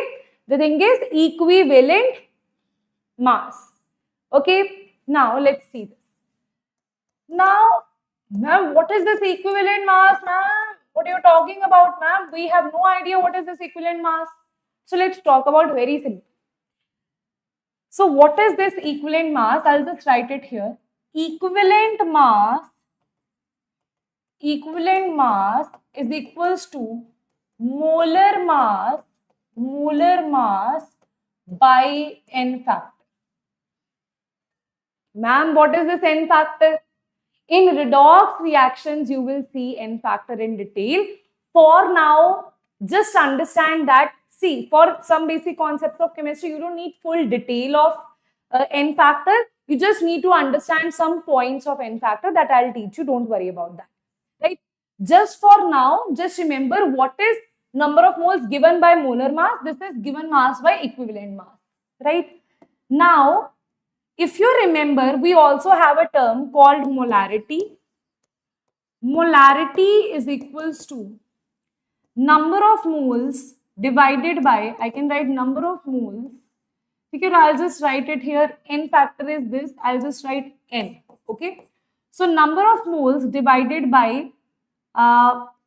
the thing is equivalent mass. Okay, now let's see this. Now, ma'am, what is this equivalent mass, ma'am? What are you talking about, ma'am? We have no idea what is this equivalent mass. So let's talk about very simple. So what is this equivalent mass? I'll just write it here. Equivalent mass is equals to molar mass by n factor. Ma'am, what is this n factor? In redox reactions, you will see n factor in detail. For now, just understand that, see, for some basic concepts of chemistry, you don't need full detail of n factor. You just need to understand some points of n factor that I'll teach you. Don't worry about that. Right? Just for now, just remember what is number of moles given by molar mass. This is given mass by equivalent mass. Right? Now, if you remember, we also have a term called molarity. Molarity is equals to number of moles divided by, I can write number of moles. Okay, I'll just write it here. N factor is this. I'll just write N. Okay. So number of moles divided by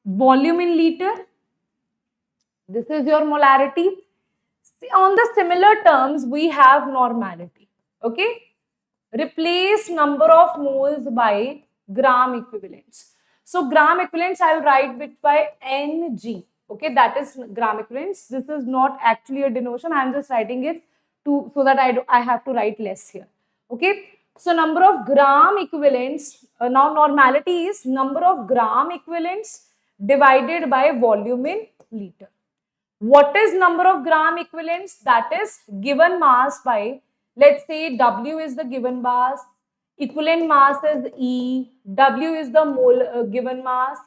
volume in liter. This is your molarity. See, on the similar terms, we have normality. Okay. Replace number of moles by gram equivalents. So gram equivalents, I'll write it by Ng. Okay, that is gram equivalents. This is not actually a denotation. I'm just writing it to so that I have to write less here. Okay. So number of gram equivalents. Now normality is number of gram equivalents divided by volume in liter. What is number of gram equivalents? That is given mass by, let's say W is the given mass, equivalent mass is E, W is the given mass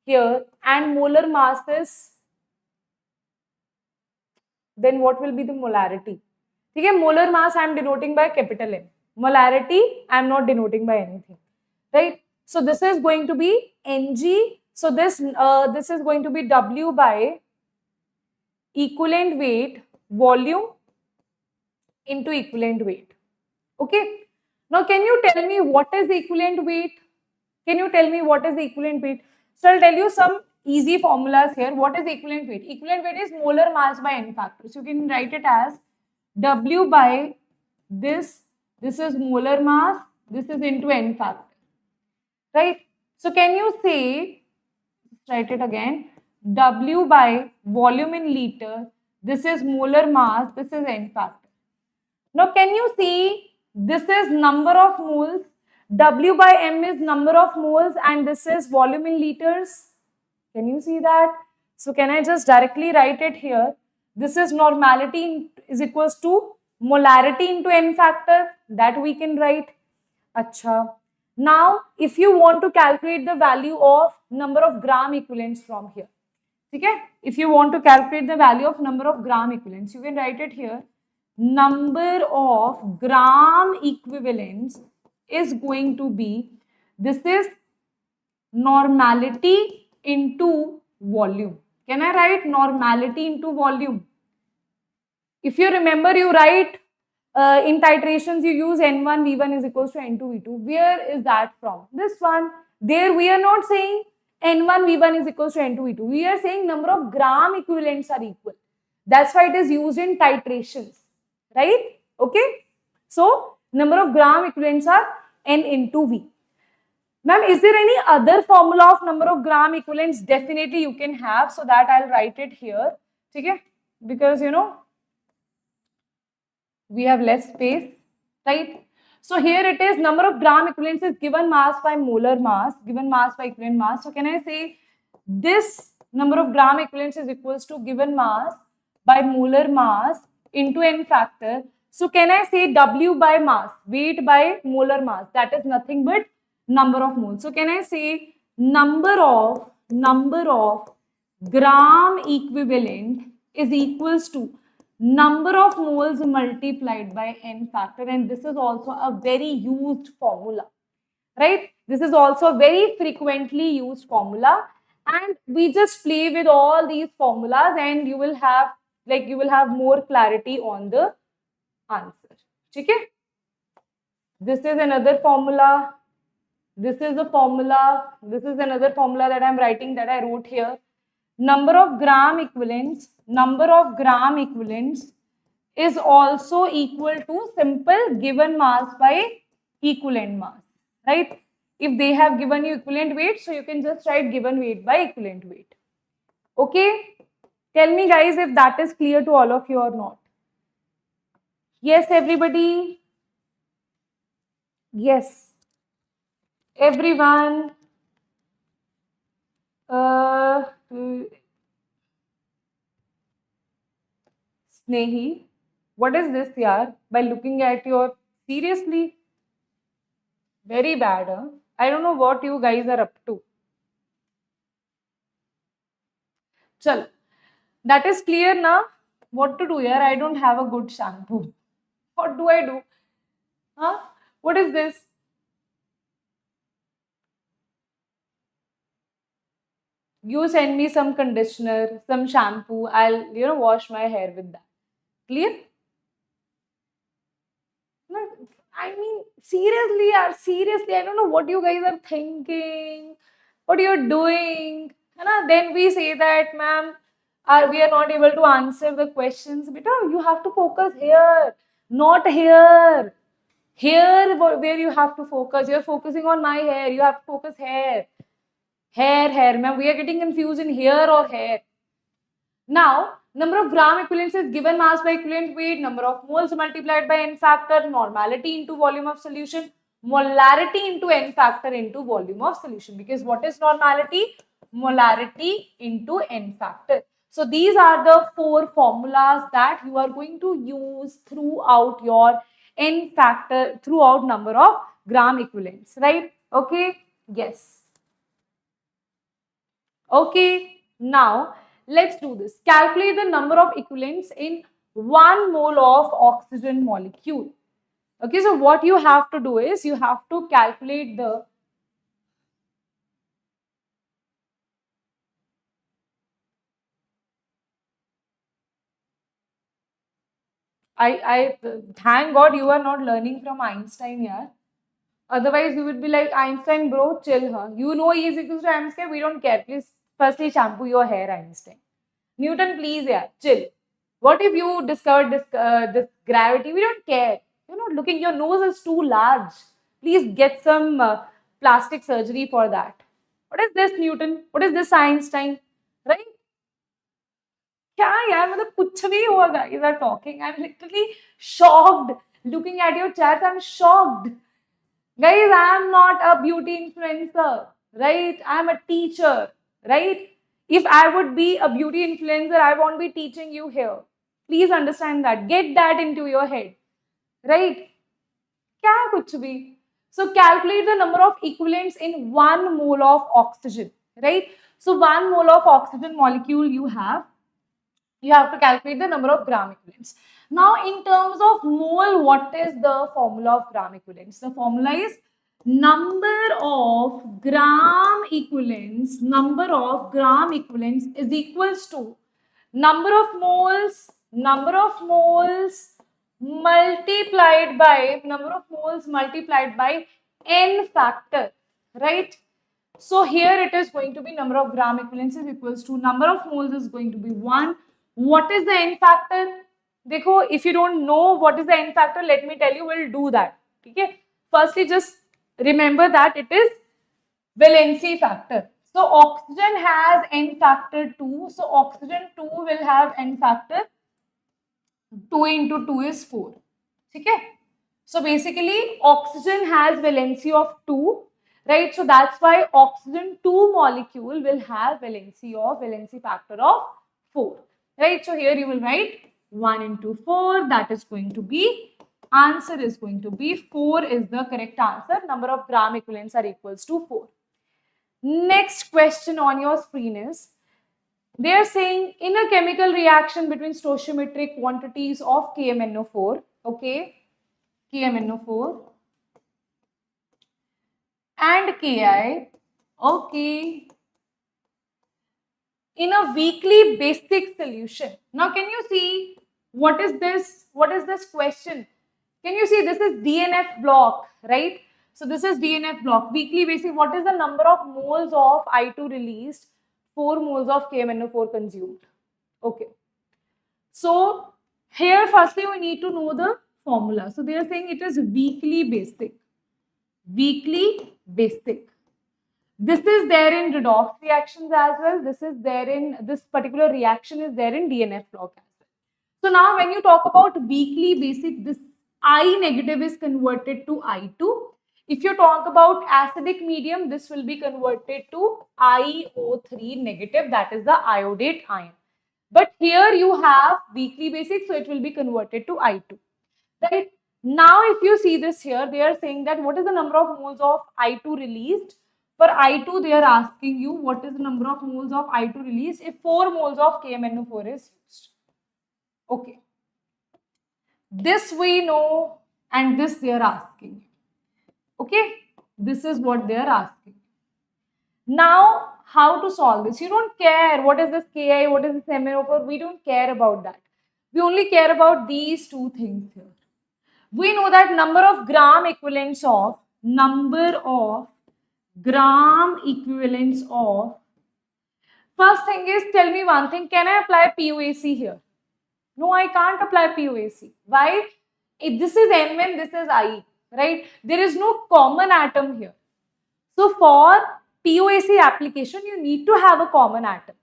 here, and molar mass is, then what will be the molarity? Okay, molar mass I am denoting by capital M. Molarity I am not denoting by anything. Right? So this is going to be Ng. So this is going to be W by equivalent weight, volume into equivalent weight. Okay. Now, can you tell me what is equivalent weight? Can you tell me what is equivalent weight? So, I'll tell you some easy formulas here. What is equivalent weight? Equivalent weight is molar mass by n factor. So, you can write it as W by this. This is molar mass. This is into n factor. Right? So, can you say, write it again, W by volume in liter. This is molar mass. This is n factor. Now, can you see this is number of moles, W by M is number of moles, and this is volume in liters. Can you see that? So, can I just directly write it here? This is normality is equals to molarity into n factor, that we can write. Acha. Now, if you want to calculate the value of number of gram equivalents from here, okay? If you want to calculate the value of number of gram equivalents, you can write it here. Number of gram equivalents is going to be, this is normality into volume. Can I write normality into volume? If you remember, you write in titrations, you use N1, V1 is equals to N2, V2. Where is that from? This one. There we are not saying N1, V1 is equals to N2, V2. We are saying number of gram equivalents are equal. That's why it is used in titrations. Right? Okay. So, number of gram equivalents are N into V. Ma'am, is there any other formula of number of gram equivalents? Definitely you can have. So, that I'll write it here. Okay. because we have less space, right? So here it is, number of gram equivalents is given mass by molar mass, given mass by equivalent mass. So can I say this number of gram equivalents is equals to given mass by molar mass into n factor. So can I say W by mass, weight by molar mass, that is nothing but number of moles. So can I say number of gram equivalent is equals to number of moles multiplied by n factor, and this is also a very used formula, right? This is also a very frequently used formula, and we just play with all these formulas and you will have more clarity on the answer. Okay? This is another formula. This is the formula. This is another formula that I'm writing, that I wrote here. Number of gram equivalents is also equal to simple given mass by equivalent mass, right? If they have given you equivalent weight, so you can just write given weight by equivalent weight. Okay? Tell me guys if that is clear to all of you or not. Yes, everybody? Yes. Everyone? Snehi, what is this, yaar? By looking at your, seriously, very bad, huh? I don't know what you guys are up to. Chal, that is clear now. What to do, yaar? I don't have a good shampoo. What do I do? Huh? What is this? You send me some conditioner, some shampoo. I'll, wash my hair with that. Clear? No, I mean, seriously, I don't know what you guys are thinking, what you're doing. Then we say that, ma'am, we are not able to answer the questions. Beta, you have to focus here, not here. Here, where you have to focus. You're focusing on my hair. You have to focus here. Hair, ma'am. We are getting confused in here or hair. Now, number of gram equivalents is given mass by equivalent weight, number of moles multiplied by n factor, normality into volume of solution, molarity into n factor into volume of solution. Because what is normality? Molarity into n factor. So these are the 4 formulas that you are going to use throughout your n factor, throughout number of gram equivalents, right? Okay, yes. Okay, now let's do this. Calculate the number of equivalents in 1 mole of oxygen molecule. Okay, so what you have to do is you have to calculate the I thank God you are not learning from Einstein here. Otherwise, you would be like, Einstein, bro, chill, huh? You know E is equals to m square. We don't care. Please, firstly, shampoo your hair, Einstein. Newton, please, yeah, chill. What if you discovered this gravity? We don't care. You're not looking. Your nose is too large. Please get some plastic surgery for that. What is this, Newton? What is this, Einstein? Right? क्या यार मतलब कुछ भी हुआ guys are talking. I'm literally shocked looking at your chat. I'm shocked. Guys, I'm not a beauty influencer, right? I'm a teacher, right? If I would be a beauty influencer, I won't be teaching you here. Please understand that. Get that into your head, right? क्या कुछ भी? So calculate the number of equivalents in 1 mole of oxygen, right? So 1 mole of oxygen molecule you have to calculate the number of gram equivalents. Now, in terms of mole, what is the formula of gram equivalents? The formula is number of gram equivalents is equals to number of moles multiplied by n factor, right? So here it is going to be number of gram equivalents is equals to number of moles is going to be 1. What is the n factor? Dekho, if you don't know what is the n factor, let me tell you, we'll do that. Okay? Firstly, just remember that it is valency factor. So oxygen has N factor 2. So oxygen 2 will have N factor 2 into 2 is 4. Okay? So basically oxygen has valency of 2, right? So that's why oxygen 2 molecule will have valency factor of 4, right? So here you will write 1 into 4, that is going to be, answer is going to be 4 is the correct answer. Number of gram equivalents are equals to 4. Next question on your screen is, they are saying in a chemical reaction between stoichiometric quantities of KMnO4, okay, KMnO4 and Ki, okay, in a weakly basic solution. Now, can you see what is this? What is this question? Can you see this is DNF block, right? So this is DNF block, weakly basic. What is the number of moles of I2 released? 4 moles of KMnO4 consumed. Okay. So here firstly we need to know the formula. So they are saying it is weakly basic. Weakly basic. This is there in redox reactions as well. This is there in, this particular reaction is there in DNF block as well. So now when you talk about weakly basic, this I negative is converted to I2. If you talk about acidic medium, this will be converted to IO3 negative, that is the iodate ion. But here you have weakly basic, so it will be converted to I2. Right? Now, if you see this here, they are saying that what is the number of moles of I2 released? For I2, they are asking you what is the number of moles of I2 released if 4 moles of KMnO4 is used. Okay. This we know, and this they are asking. Okay. This is what they are asking. Now, how to solve this? You don't care what is this Ki, what is this MnO4. We don't care about that. We only care about these two things here. We know that number of gram equivalents of, first thing is, tell me one thing, can I apply POAC here? No, I can't apply POAC. Why? If this is N1, this is I, right? There is no common atom here. So for POAC application, you need to have a common atom,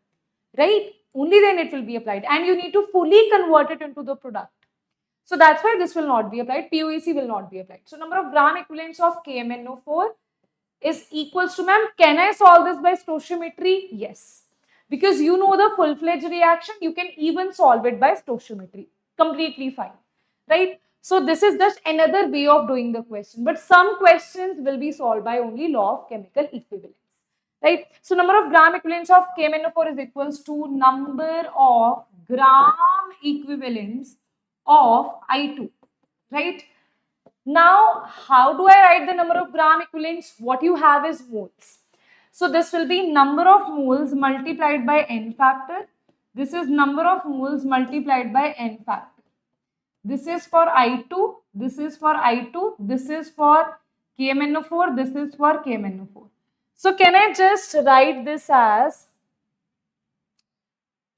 right? Only then it will be applied, and you need to fully convert it into the product. So that's why this will not be applied. POAC will not be applied. So number of gram equivalents of KMnO4 is equals to, ma'am, can I solve this by stoichiometry? Yes. Because you know the full-fledged reaction, you can even solve it by stoichiometry. Completely fine. Right? So this is just another way of doing the question. But some questions will be solved by only law of chemical equivalence. Right? So number of gram equivalents of KMnO4 is equals to number of gram equivalents of I2, right? Now, how do I write the number of gram equivalents? What you have is moles. So this will be number of moles multiplied by N factor. This is number of moles multiplied by N factor. This is for I2, this is for I2, this is for KMnO4, this is for KMnO4. So can I just write this as,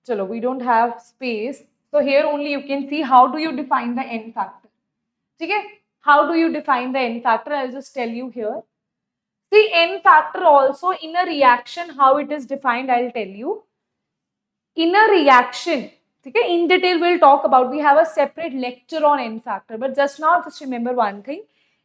chalo, we don't have space. So here only you can see how do you define the N factor. Okay? How do you define the N factor? I'll just tell you here. See, N factor also in a reaction, how it is defined, I'll tell you. In a reaction, okay, in detail we'll talk about, we have a separate lecture on N factor, but just now just remember one thing.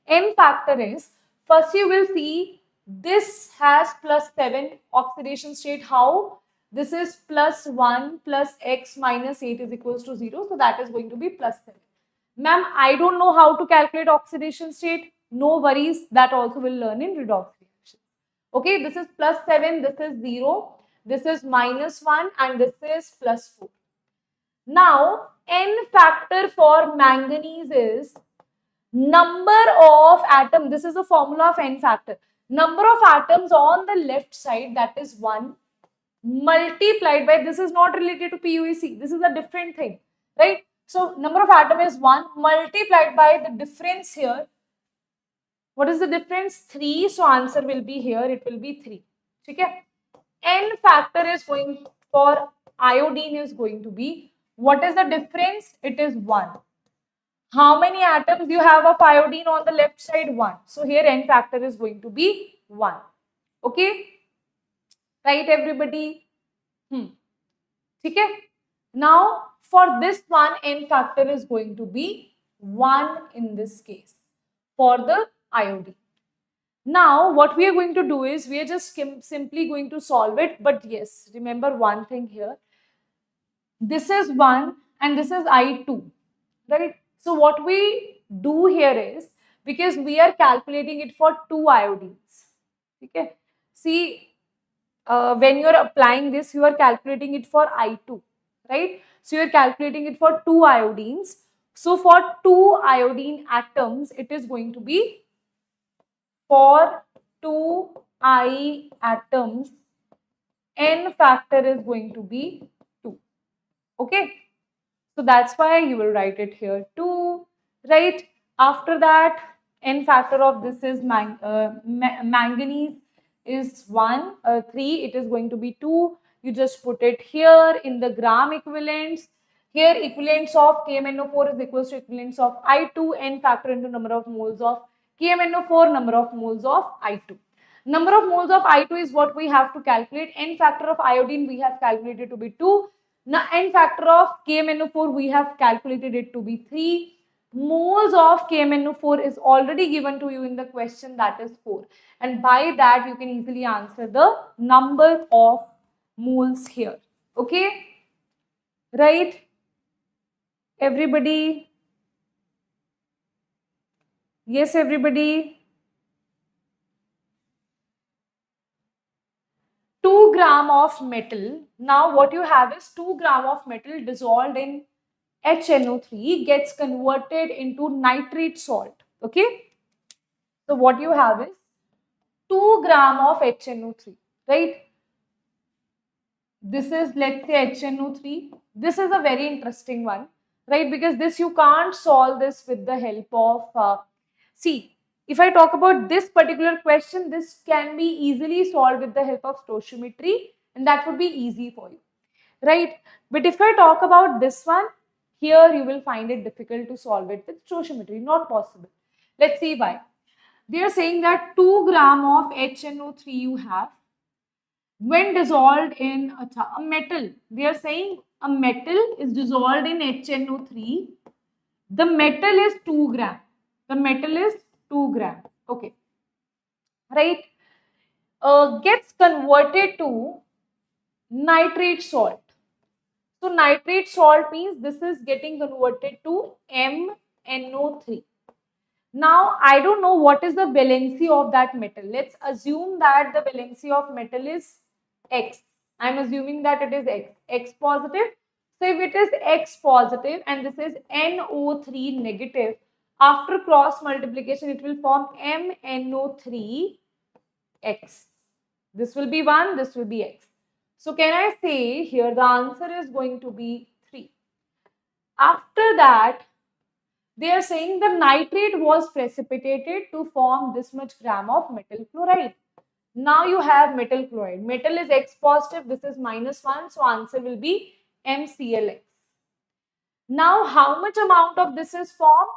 N factor is, first you will see this has +7 oxidation state. How? This is +1 plus x minus 8 is equals to 0. So that is going to be +7. Ma'am, I don't know how to calculate oxidation state. No worries, that also we'll learn in redox reaction. Okay, this is +7, this is 0, this is -1 and this is +4. Now, N factor for manganese is number of atoms. This is the formula of N factor. Number of atoms on the left side, that is 1, multiplied by, this is not related to POAC, this is a different thing, right? So number of atom is 1 multiplied by the difference here. What is the difference? 3. So answer will be here, it will be 3. Okay? N factor is going for iodine is going to be, what is the difference? It is 1. How many atoms you have of iodine on the left side? 1. So here N factor is going to be 1. Okay? Right, everybody? Okay. Now, for this one, n factor is going to be 1 in this case for the iodine. Now, what we are going to do is we are just simply going to solve it. But yes, remember one thing here. This is 1 and this is I2, right? So, what we do here is, because we are calculating it for 2 iodines. Okay. See, when you are applying this, you are calculating it for I2, right? So, you are calculating it for 2 iodines. So, for 2 iodine atoms, it is going to be, for 2 I atoms, n factor is going to be 2. Okay. So that's why you will write it here 2, right? After that, n factor of this is manganese is 1, 3, it is going to be 2. You just put it here in the gram equivalents. Here equivalents of KMnO4 is equals to equivalents of I2, n factor into number of moles of KMnO4, number of moles of I2. Number of moles of I2 is what we have to calculate. N factor of iodine we have calculated to be 2. Now, n factor of KMnO4 we have calculated it to be 3. Moles of KMnO4 is already given to you in the question, that is 4. And by that you can easily answer the number of moles here. Okay? Right? Everybody? Yes, everybody? 2 gram of metal. Now what you have is 2 gram of metal dissolved in HNO3 gets converted into nitrate salt. Okay. So what you have is 2 gram of HNO3, right? This is, let's say, HNO3. This is a very interesting one, right? Because this you can't solve this with the help of, see, if I talk about this particular question, this can be easily solved with the help of stoichiometry, and that would be easy for you, right? But if I talk about this one, here you will find it difficult to solve it with stoichiometry, not possible. Let's see why. They are saying that 2 gram of HNO3 you have, when dissolved in a metal, they are saying a metal is dissolved in HNO3. The metal is 2 gram. The metal is 2 gram. Okay. Right? Gets converted to nitrate salt. So nitrate salt means this is getting converted to MnO3. Now, I don't know what is the valency of that metal. Let's assume that the valency of metal is X. I'm assuming that it is X positive. So, if it is X positive and this is NO3 negative, after cross multiplication, it will form MnO3X. This will be 1, this will be X. So, can I say here the answer is going to be 3. After that, they are saying the nitrate was precipitated to form this much gram of metal chloride. Now you have metal chloride. Metal is X positive, this is -1, so answer will be MClX. Now how much amount of this is formed?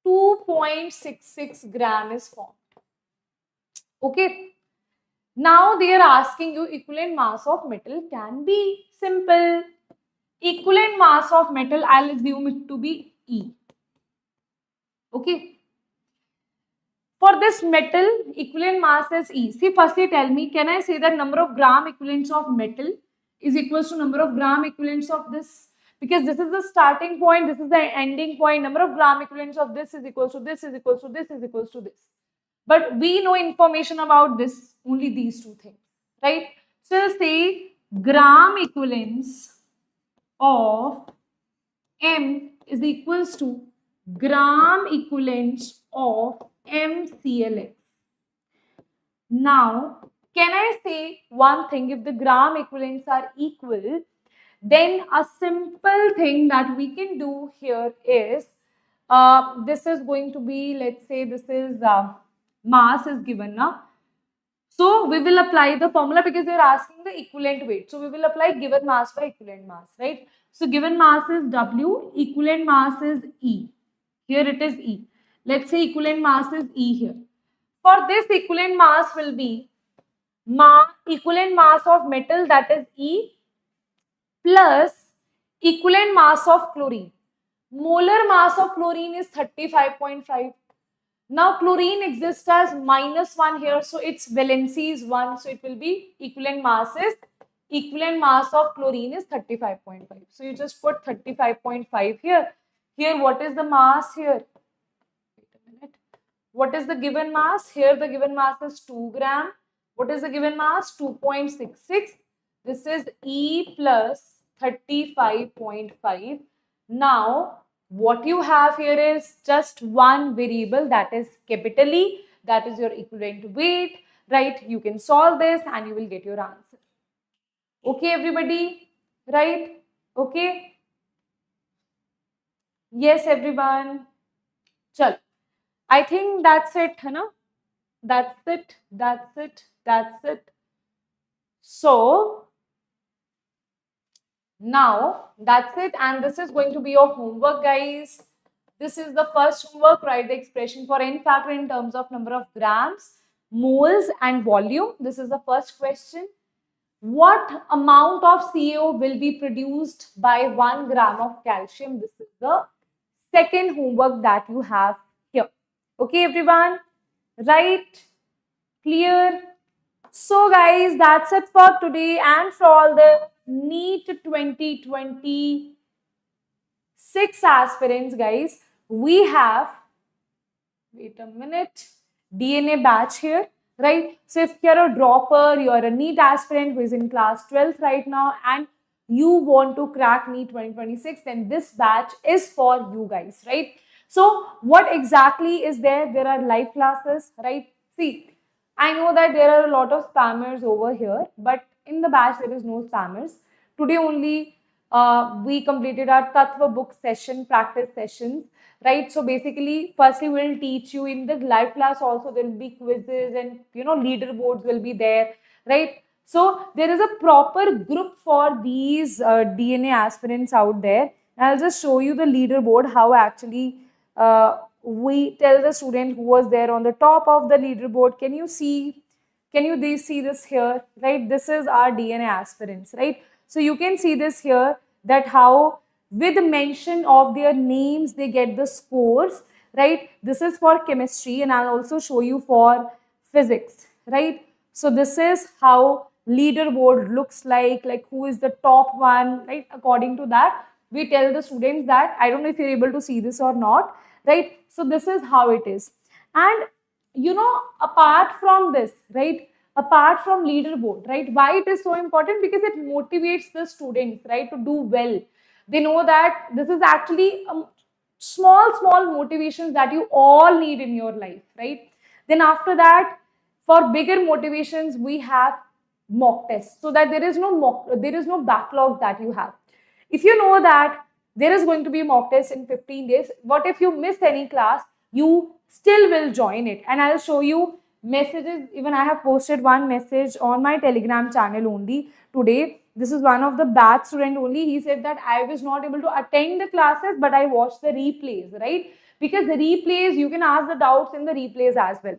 2.66 gram is formed. Okay. Now they are asking you equivalent mass of metal can be simple. Equivalent mass of metal, I'll assume it to be E. Okay. For this metal, equivalent mass is E. See, firstly tell me, can I say that number of gram equivalents of metal is equals to number of gram equivalents of this? Because this is the starting point, this is the ending point. Number of gram equivalents of this is equals to this, is equals to this, is equals to this. But we know information about this, only these two things, right? So say gram equivalents of M is equals to gram equivalents of MClX. Now, can I say one thing? If the gram equivalents are equal, then a simple thing that we can do here is, this is going to be, let's say this is mass is given now. So we will apply the formula because they are asking the equivalent weight. So we will apply given mass by equivalent mass, right? So given mass is W, equivalent mass is E. Here it is E. Let's say equivalent mass is E here. For this equivalent mass will be equivalent mass of metal, that is E, plus equivalent mass of chlorine. Molar mass of chlorine is 35.5. Now chlorine exists as -1 here, so its valency is 1, so it will be equivalent mass of chlorine is 35.5. So you just put 35.5 here. Here, what is the mass here? Wait a minute. What is the given mass? Here the given mass is 2 gram. What is the given mass? 2.66. This is E plus 35.5. Now, what you have here is just one variable, that is capital E, that is your equivalent weight, right? You can solve this and you will get your answer. Okay, everybody, right? Okay. Yes, everyone. Chal. I think that's it, है ना? That's it. So, now that's it, and this is going to be your homework, guys. This is the first homework. Write the expression for n factor in terms of number of grams, moles and volume. This is the first question. What amount of CaO will be produced by 1 gram of calcium? This is the second homework that you have here. Okay, everyone? Right? Clear? So guys, that's it for today and for all the NEET 2026 aspirants, guys. We have, wait a minute, DNA batch here, right? So if you're a dropper, you're a NEET aspirant who is in class 12th right now and you want to crack NEET 2026, then this batch is for you guys, right? So what exactly is there? There are live classes, right? See, I know that there are a lot of spammers over here, but in the batch there is no spammers. Today only we completed our Tattva book session, practice sessions, right? So basically, firstly we'll teach you in the live class also, there will be quizzes and leaderboards will be there, right? So there is a proper group for these DNA aspirants out there. I'll just show you the leaderboard, how actually we tell the student who was there on the top of the leaderboard. Can you see this here, right? This is our DNA aspirants, right? So you can see this here, that how with mention of their names they get the scores, right? This is for chemistry and I'll also show you for physics, right? So this is how leaderboard looks like who is the top one, right? According to that, we tell the students that, I don't know if you're able to see this or not, right? So this is how it is. And apart from this, right, apart from leaderboard, right, why it is so important? Because it motivates the students, right, to do well. They know that this is actually small motivations that you all need in your life, right? Then after that, for bigger motivations, we have mock tests, so that there is no backlog that you have. If you know that there is going to be a mock test in 15 days, what if you miss any class? You still will join it, and I'll show you messages. Even I have posted one message on my Telegram channel only today. This is one of the batch student only. He said that I was not able to attend the classes, but I watched the replays, right? Because the replays, you can ask the doubts in the replays as well.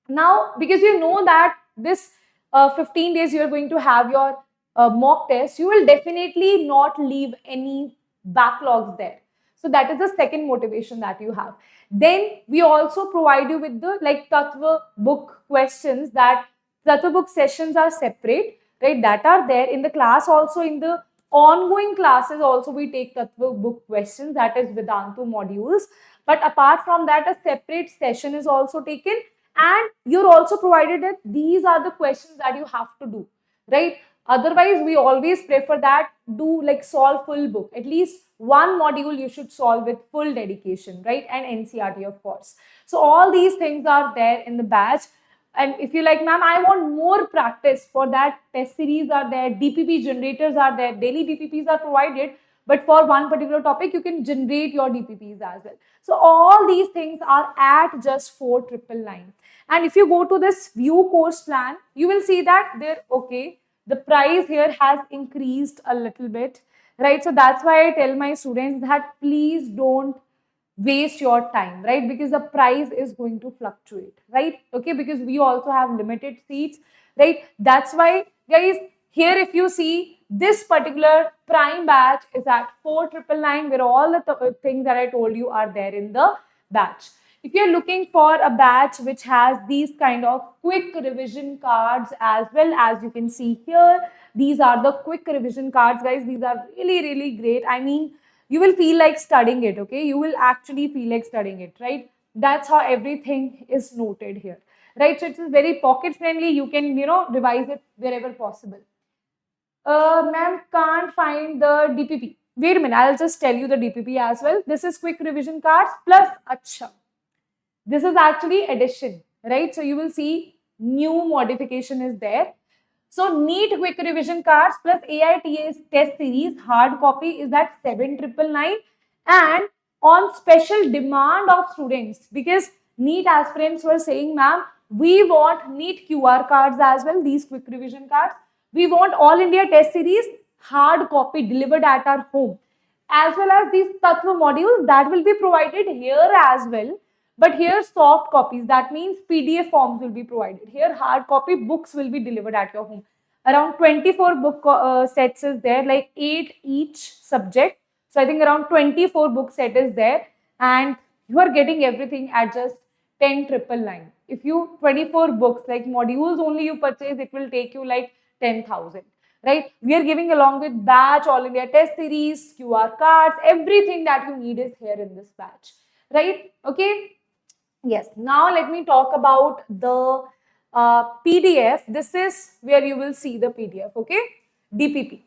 Now, because you know that this 15 days you are going to have your mock test, you will definitely not leave any backlogs there. So that is the second motivation that you have. Then we also provide you with the Tattva book questions. That Tattva book sessions are separate, right? That are there in the class. Also in the ongoing classes also we take Tattva book questions, that is Vedantu modules. But apart from that, a separate session is also taken, and you're also provided that these are the questions that you have to do, right? Otherwise, we always prefer that do solve full book. At least one module you should solve with full dedication, right? And NCRT, of course. So all these things are there in the batch. And if you ma'am, I want more practice, for that test series are there, DPP generators are there, daily DPPs are provided. But for one particular topic, you can generate your DPPs as well. So all these things are at just 4,999. And if you go to this view course plan, you will see that the price here has increased a little bit, right? So that's why I tell my students that please don't waste your time, right? Because the price is going to fluctuate, right? Okay, because we also have limited seats, right? That's why, guys, here if you see this particular prime batch is at 4,999, where all the things that I told you are there in the batch. If you're looking for a batch which has these kind of quick revision cards, as well, as you can see here, these are the quick revision cards, guys. These are really, really great. I mean, you will feel like studying it, okay? You will actually feel like studying it, right? That's how everything is noted here, right? So it's very pocket friendly. You can, revise it wherever possible. Ma'am, can't find the DPP. Wait a minute, I'll just tell you the DPP as well. This is quick revision cards plus acha. This is actually addition, right? So you will see new modification is there. So NEET quick revision cards plus AITA's test series hard copy is at 7,999, and on special demand of students, because NEET aspirants were saying, ma'am, we want NEET QR cards as well, these quick revision cards. We want all India test series hard copy delivered at our home, as well as these Tattva modules that will be provided here as well. But here soft copies, that means PDF forms will be provided. Here hard copy books will be delivered at your home. Around 24 book sets is there, like 8 each subject. So I think around 24 book set is there, and you are getting everything at just 10,999. If you 24 books, like modules only you purchase, it will take you like 10,000. Right? We are giving along with batch, all India test series, QR cards, everything that you need is here in this batch. Right? Okay. Yes, now let me talk about the PDF. This is where you will see the PDF, okay? DPP.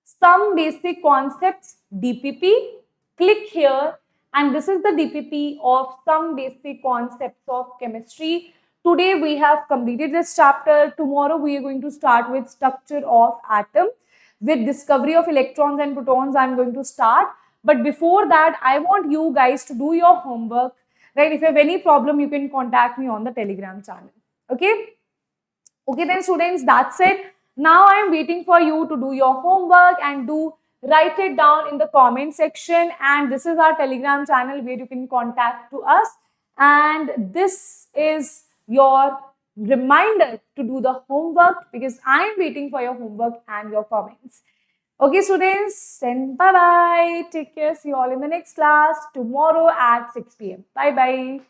Some basic concepts, DPP. Click here, and this is the DPP of some basic concepts of chemistry. Today we have completed this chapter. Tomorrow we are going to start with structure of atom. With discovery of electrons and protons, I'm going to start. But before that, I want you guys to do your homework. Right? If you have any problem, you can contact me on the Telegram channel. Okay? Okay, then students, that's it. Now I am waiting for you to do your homework and write it down in the comment section. And this is our Telegram channel where you can contact to us. And this is your reminder to do the homework, because I am waiting for your homework and your comments. Okay, students, then bye-bye. Take care. See you all in the next class tomorrow at 6 p.m. Bye-bye.